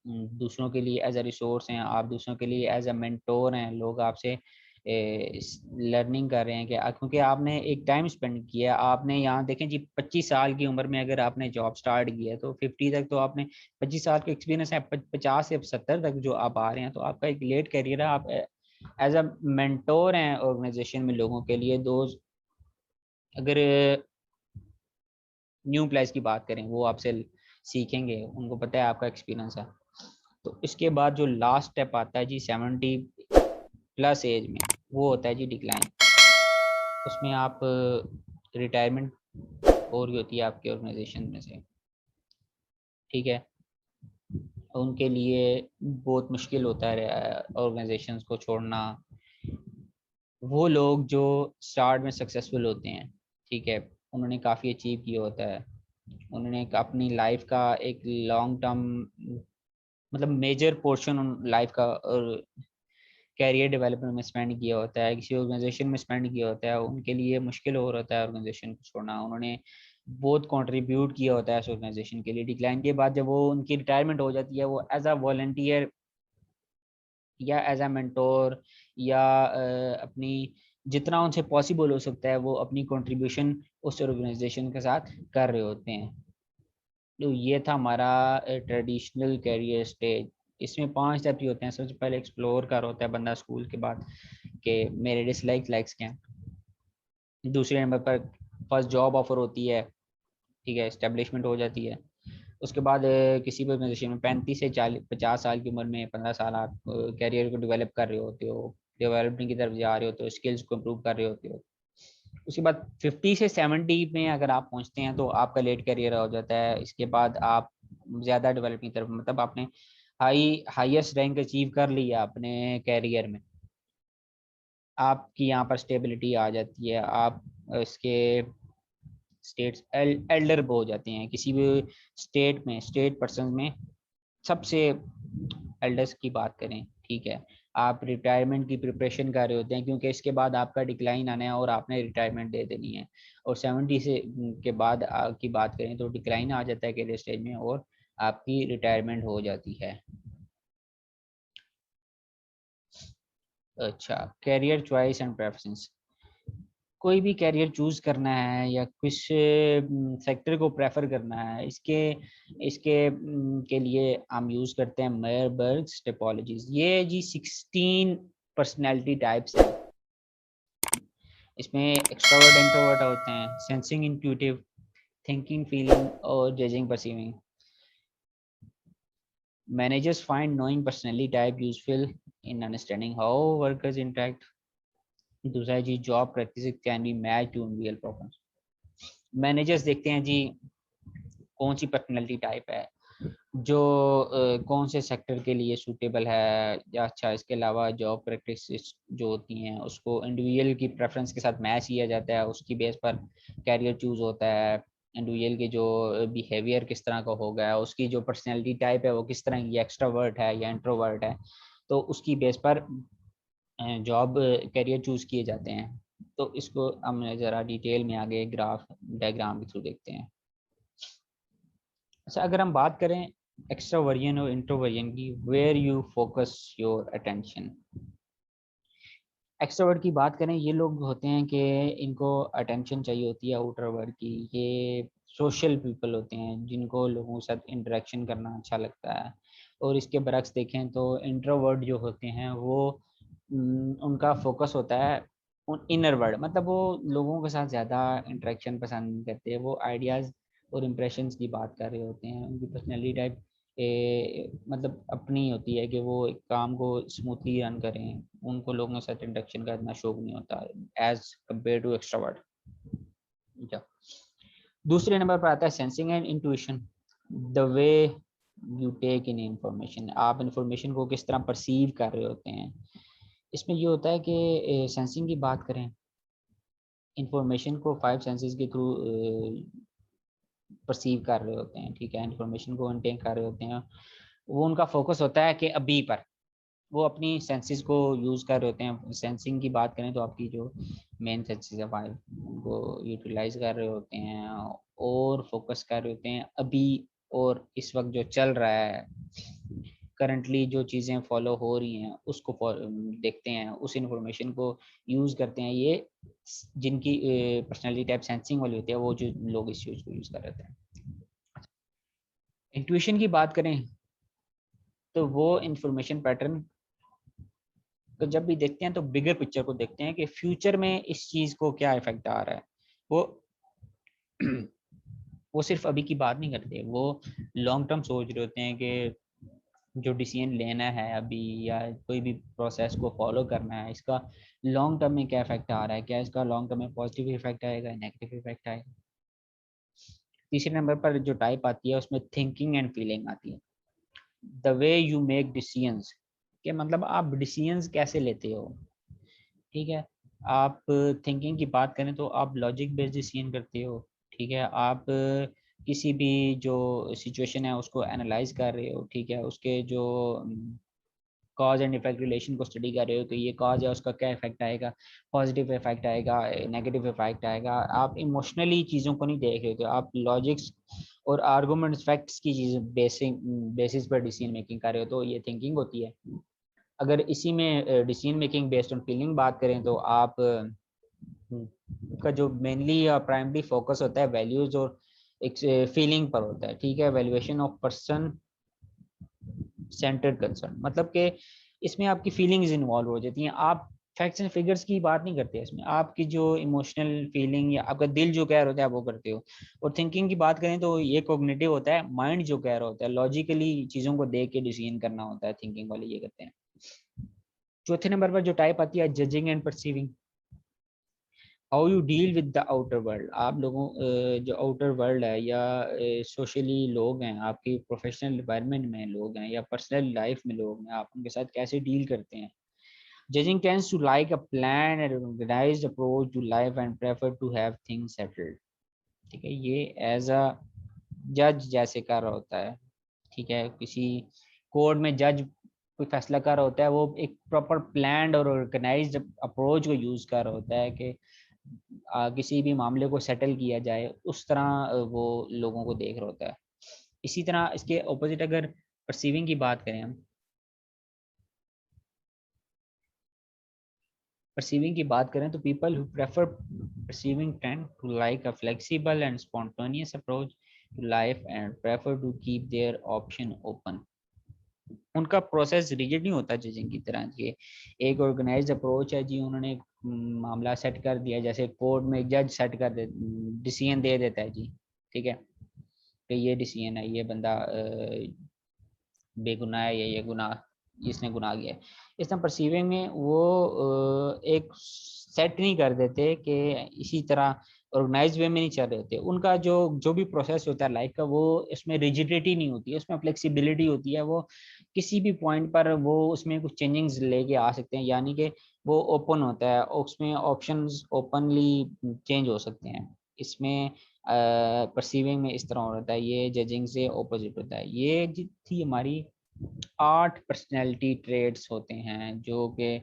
दूसरों के लिए एज अ रिसोर्स हैं, आप दूसरों के लिए एज अ मेंटोर हैं, लोग आपसे लर्निंग कर रहे हैं कि क्योंकि आपने एक टाइम स्पेंड किया, आपने यहाँ देखें जी 25 साल की उम्र में अगर आपने जॉब स्टार्ट किया तो 50 तक तो आपने 25 साल का एक्सपीरियंस है, 50 से 70 तक जो आप आ रहे हैं तो आपका एक लेट करियर है, आप एज अ मेंटोर हैं ऑर्गेनाइजेशन में लोगों के लिए। दो अगर न्यू प्लेस की बात करें वो आपसे सीखेंगे, उनको पता है आपका एक्सपीरियंस है। तो इसके बाद जो लास्ट स्टेप आता है जी 70 प्लस एज में, वो होता है जी डिक्लाइन। उसमें आप रिटायरमेंट हो रही होती है आपके ऑर्गेनाइजेशन में से, ठीक है, उनके लिए बहुत मुश्किल होता है ऑर्गेनाइजेशंस को छोड़ना। वो लोग जो स्टार्ट में सक्सेसफुल होते हैं, ठीक है, उन्होंने काफ़ी अचीव किया होता है, उन्होंने अपनी लाइफ का एक लॉन्ग टर्म मतलब मेजर पोर्शन लाइफ का और कैरियर डेवलपमेंट में स्पेंड किया होता है, किसी ऑर्गेनाइजेशन में स्पेंड किया होता है, उनके लिए मुश्किल हो रहता है ऑर्गेनाइजेशन को छोड़ना। उन्होंने बहुत कंट्रीब्यूट किया होता है इस ऑर्गेनाइजेशन के लिए। डिक्लाइन के बाद जब वो उनकी रिटायरमेंट हो जाती है, वो एज अ वॉलंटियर या एज अ मेंटोर या अपनी जितना उनसे पॉसिबल हो सकता है वो अपनी कंट्रीब्यूशन उस ऑर्गेनाइजेशन के साथ कर रहे होते हैं। तो ये था हमारा ट्रेडिशनल कैरियर स्टेज। इसमें 5 स्टेप होते हैं। सबसे पहले एक्सप्लोर कर होता है बंदा स्कूल के बाद कि मेरे डिसलाइक लाइक्स क्या हैं। दूसरे नंबर पर फर्स्ट जॉब ऑफर होती है, ठीक है, इस्टेब्लिशमेंट हो जाती है। उसके बाद किसी भी ऑर्गेनाइजेशन में 35 से 50 साल की उम्र में 15 साल आप कैरियर को डेवलप कर रहे होते हो, डेवलपमेंट की तरफ जा रहे होते हो, स्किल्स को इम्प्रूव कर रहे होते हो। उसके बाद 50 से 70 में अगर आप पहुंचते हैं तो आपका लेट करियर हो जाता है। इसके बाद आप ज़्यादा डेवलपमेंट की तरफ, मतलब आपने हाईएस्ट रैंक अचीव कर लिया अपने कैरियर में, आपकी यहाँ पर स्टेबिलिटी आ जाती है, आप इसके स्टेट्स एल्डर हो जाते हैं। किसी भी स्टेट में, स्टेट पर्सन में सबसे एल्डर्स की बात करें, ठीक है, आप रिटायरमेंट की प्रिपरेशन कर रहे होते हैं क्योंकि इसके बाद आपका डिक्लाइन आना है और आपने रिटायरमेंट दे देनी है। और 70 से के बाद की बात करें तो डिक्लाइन आ जाता है कैरियर स्टेज में और आपकी रिटायरमेंट हो जाती है। अच्छा, कैरियर चॉइस एंड प्रेफरेंस। कोई भी कैरियर चूज करना है या कुछ सेक्टर को प्रेफर करना है, इसके इसके के लिए हम यूज करते हैं मेयरबर्ग्स टाइपोलॉजीज। ये जी 16 पर्सनालिटी टाइप्स हैं। इसमें एक्सट्रोवर्ट इंट्रोवर्ट होते हैं, सेंसिंग इंट्यूटिव, थिंकिंग फीलिंग और judging perceiving. Managers find knowing personality type useful in understanding how workers interact. दूसरा है जी job practice can be match to real problems. Managers देखते हैं जी कौन सी पर्सनैलिटी टाइप है जो कौन से सेक्टर के लिए सूटेबल है, या अच्छा इसके अलावा जॉब प्रैक्टिस जो होती हैं उसको इंडिविजुअल की प्रेफरेंस के साथ मैच किया जाता है, उसकी बेस पर कैरियर चूज होता है। इंडिविजुअल के जो बिहेवियर किस तरह का होगा, उसकी जो पर्सनैलिटी टाइप है वो किस तरह की, एक्सट्रावर्ट है या इंट्रोवर्ट है, तो उसकी बेस पर जॉब कैरियर चूज किए जाते हैं। तो इसको हम ज़रा डिटेल में आगे ग्राफ डायग्राम के थ्रू देखते हैं। अच्छा, अगर हम बात करें एक्स्ट्रावर्जन और इंट्रोवर्जन की, where you focus your attention. Extrovert की बात करें, ये लोग होते हैं कि इनको अटेंशन चाहिए होती है आउटरवर्ड की। ये सोशल पीपल होते हैं जिनको लोगों के साथ इंटरेक्शन करना अच्छा लगता है। और इसके बरक्स देखें तो इंट्रोवर्ट जो होते हैं वो उनका फोकस होता है उन इनर वर्ल्ड, मतलब वो लोगों के साथ ज़्यादा इंटरेक्शन पसंद नहीं करते, वो आइडियाज़ और इम्प्रेशंस की बात कर रहे होते हैं। उनकी पर्सनैलिटी टाइप मतलब अपनी होती है कि वो एक काम को स्मूथली रन करें, उनको लोगों के साथ इंटरेक्शन का इतना शौक नहीं होता एज कम्पेयर टू एक्स्ट्रावर्ट। दूसरे नंबर पर आता है sensing and intuition, the way you take in information. आप इंफॉर्मेशन को किस तरह परसीव कर रहे होते हैं। इसमें ये होता है कि सेंसिंग की बात करें, इंफॉर्मेशन को 5 सेंसेस के थ्रू परसीव कर रहे होते हैं, ठीक है, इंफॉर्मेशन को इंटेक कर रहे होते हैं। वो उनका फोकस होता है कि अभी पर, वो अपनी सेंसेस को यूज़ कर रहे होते हैं। सेंसिंग की बात करें तो आपकी जो मेन सेंसेस है 5, उनको यूटिलाइज कर रहे होते हैं और फोकस कर रहे होते हैं अभी और इस वक्त जो चल रहा है, करंटली जो चीज़ें फॉलो हो रही हैं उसको देखते हैं, उस इंफॉर्मेशन को यूज़ करते हैं। ये जिनकी पर्सनैलिटी टाइप सेंसिंग वाली होती है, वो जो लोग इस चीज़ को यूज़ कर रहे हैं। इंट्यूशन की बात करें तो वो इंफॉर्मेशन पैटर्न तो जब भी देखते हैं तो बिगर पिक्चर को देखते हैं कि फ्यूचर में इस चीज़ को क्या इफेक्ट आ रहा है। वो वो सिर्फ अभी की बात नहीं करते, वो लॉन्ग टर्म सोच रहे होते हैं कि जो डिसीजन लेना है अभी या कोई भी प्रोसेस को फॉलो करना है, इसका लॉन्ग टर्म में क्या इफेक्ट आ रहा है, क्या इसका लॉन्ग टर्म में पॉजिटिव इफेक्ट आएगा, नेगेटिव इफेक्ट आएगा। तीसरे नंबर पर जो टाइप आती है उसमें थिंकिंग एंड फीलिंग आती है। The way you make decisions, के मतलब आप डिसीजंस कैसे लेते हो। ठीक है, आप थिंकिंग की बात करें तो आप लॉजिक बेस्ड डिसीजन करते हो। ठीक है, आप किसी भी जो सिचुएशन है उसको एनालाइज कर रहे हो। ठीक है, उसके जो कॉज एंड इफेक्ट रिलेशन को स्टडी कर रहे हो कि ये कॉज है, उसका क्या इफेक्ट आएगा, पॉजिटिव इफेक्ट आएगा, नेगेटिव इफेक्ट आएगा। आप इमोशनली चीज़ों को नहीं देख रहे हो, आप लॉजिक्स और आर्गूमेंट्स फैक्ट्स की चीज़ बेसिस पर डिसीजन मेकिंग कर रहे हो, तो ये थिंकिंग होती है। अगर इसी में decision making based on feeling बात करें तो आप का जो मेनली या प्राइमरी फोकस होता है वैल्यूज और एक फीलिंग पर होता है। ठीक है, valuation of person centred concern, मतलब कि इसमें आपकी फीलिंग्स इन्वॉल्व हो जाती हैं। आप फैक्ट्स एंड फिगर्स की बात नहीं करते इसमें, आपकी जो इमोशनल फीलिंग या आपका दिल जो कह रहा होता है वो करते हो। और थिंकिंग की बात करें तो ये कॉग्निटिव होता है, माइंड जो कह रहा होता है, लॉजिकली चीज़ों को देख के डिसीजन करना होता है, थिंकिंग वाले ये करते हैं। चौथे नंबर पर जो टाइप आती है judging and perceiving. How you deal with the outer world, आप लोगों जो आउटर वर्ल्ड है या सोशली लोग हैं, आपकी प्रोफेशनल एनवायरनमेंट में लोग हैं या पर्सनल लाइफ में लोग हैं, आप उनके साथ कैसे डील करते हैं। Judging tends to like a plan and organised approach to life and prefer to have things settled. ठीक है, ये एज अ जज जैसे कर रहा होता है। ठीक है, किसी कोर्ट में जज कोई फैसला कर रहा होता है, वो एक प्रॉपर प्लान्ड और ऑर्गेनाइज्ड अप्रोच को यूज कर रहा होता है कि किसी भी मामले को सेटल किया जाए, उस तरह वो लोगों को देख रहा होता है। इसी तरह इसके ऑपोजिट अगर परसीविंग की बात करें हम, परसीविंग की बात करें तो people who prefer perceiving tend to like a flexible and spontaneous approach to life and prefer to keep their option open. उनका प्रोसेस रिजिड नहीं होता जजिंग की तरह जी, एक ऑर्गेनाइज्ड अप्रोच है जी। उन्होंने मामला सेट कर दिया, जैसे कोर्ट में जज सेट कर दे, डिसीजन दे देता है जी। ठीक है, कि ये डिसीजन है, ये बंदा बेगुनाह है या ये गुनाह इसने गुनाह किया है। इस तरह परसीविंग में वो एक सेट नहीं कर देते कि इसी तरह ऑर्गेनाइज वे में नहीं चल रहे होते। उनका जो जो भी प्रोसेस होता है लाइफ का, वो इसमें रिजिडिटी नहीं होती है, उसमें फ्लेक्सिबिलिटी होती है। वो किसी भी पॉइंट पर वो उसमें कुछ चेंजिंग्स लेके आ सकते हैं, यानी कि वो ओपन होता है, उसमें ऑप्शंस ओपनली चेंज हो सकते हैं। इसमें परसीविंग में इस तरह होता है, ये जजिंग से ऑपोजिट होता है। ये थी हमारी 8 पर्सनैलिटी ट्रेड्स होते हैं जो कि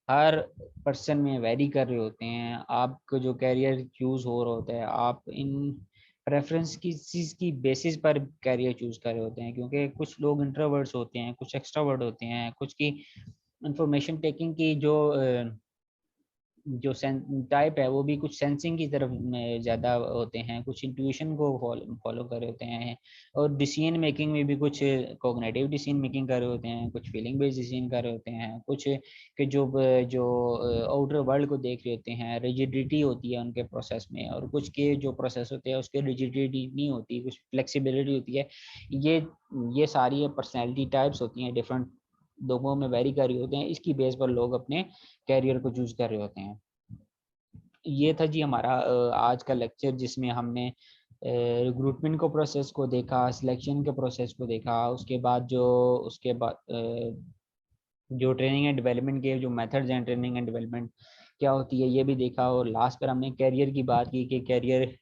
हर पर्सन में वेरी कर रहे होते हैं। आपको जो कैरियर चूज हो रहा होता है, आप इन प्रेफरेंस की चीज़ की बेसिस पर कैरियर चूज कर रहे होते हैं, क्योंकि कुछ लोग इंट्रोवर्ट्स होते हैं, कुछ एक्सट्रावर्ट होते हैं, कुछ की इंफॉर्मेशन टेकिंग की जो टाइप है वो भी कुछ सेंसिंग की तरफ में ज़्यादा होते हैं, कुछ इंट्यूशन को फॉलो कर रहे होते हैं। और डिसीजन मेकिंग में भी कुछ कोग्निटिव डिसीजन मेकिंग कर रहे होते हैं, कुछ फीलिंग बेस्ड डिसीजन कर रहे होते हैं, कुछ के जो आउटर वर्ल्ड को देख रहे होते हैं, रिजिडिटी होती है उनके प्रोसेस में, और कुछ के जो प्रोसेस होते हैं उसके रिजिडिटी नहीं होती, कुछ फ्लेक्सिबिलिटी होती है। ये ये सारी पर्सनैलिटी टाइप्स होती हैं, डिफरेंट लोगों में वेरी कर रही होते हैं, इसकी बेस पर लोग अपने कैरियर को चूज कर रहे होते हैं। ये था जी हमारा आज का लेक्चर, जिसमें हमने रिक्रूटमेंट को प्रोसेस को देखा, सिलेक्शन के प्रोसेस को देखा, उसके बाद उसके बाद जो ट्रेनिंग एंड डेवलपमेंट के जो मेथड्स हैं, ट्रेनिंग एंड डेवलपमेंट क्या होती है ये भी देखा, और लास्ट पर हमने कैरियर की बात की कि कैरियर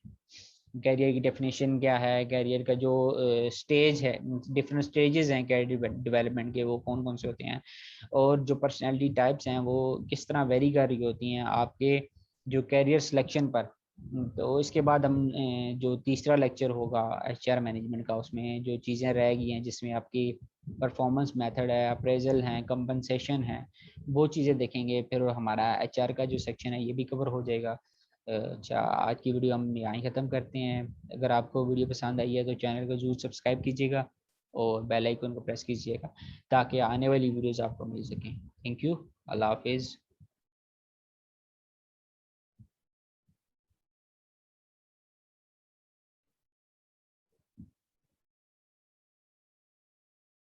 कैरियर की डेफिनेशन क्या है, कैरियर का जो स्टेज है, डिफरेंट स्टेजेस हैं कैरियर डेवलपमेंट के, वो कौन कौन से होते हैं, और जो पर्सनैलिटी टाइप्स हैं वो किस तरह वेरी कर रही होती हैं आपके जो कैरियर सिलेक्शन पर। तो इसके बाद हम जो तीसरा लेक्चर होगा एचआर मैनेजमेंट का, उसमें जो चीज़ें रह गई हैं जिसमें आपकी परफॉर्मेंस मेथड है, अप्रेजल है, कंपनसेशन है, वो चीज़ें देखेंगे। फिर हमारा एचआर का जो सेक्शन है ये भी कवर हो जाएगा। अच्छा, आज की वीडियो हम यहाँ ही ख़त्म करते हैं। अगर आपको वीडियो पसंद आई है तो चैनल को ज़रूर सब्सक्राइब कीजिएगा और बेल आइकन को प्रेस कीजिएगा ताकि आने वाली वीडियोज़ आपको मिल सकें। Thank you. अल्लाह हाफिज़।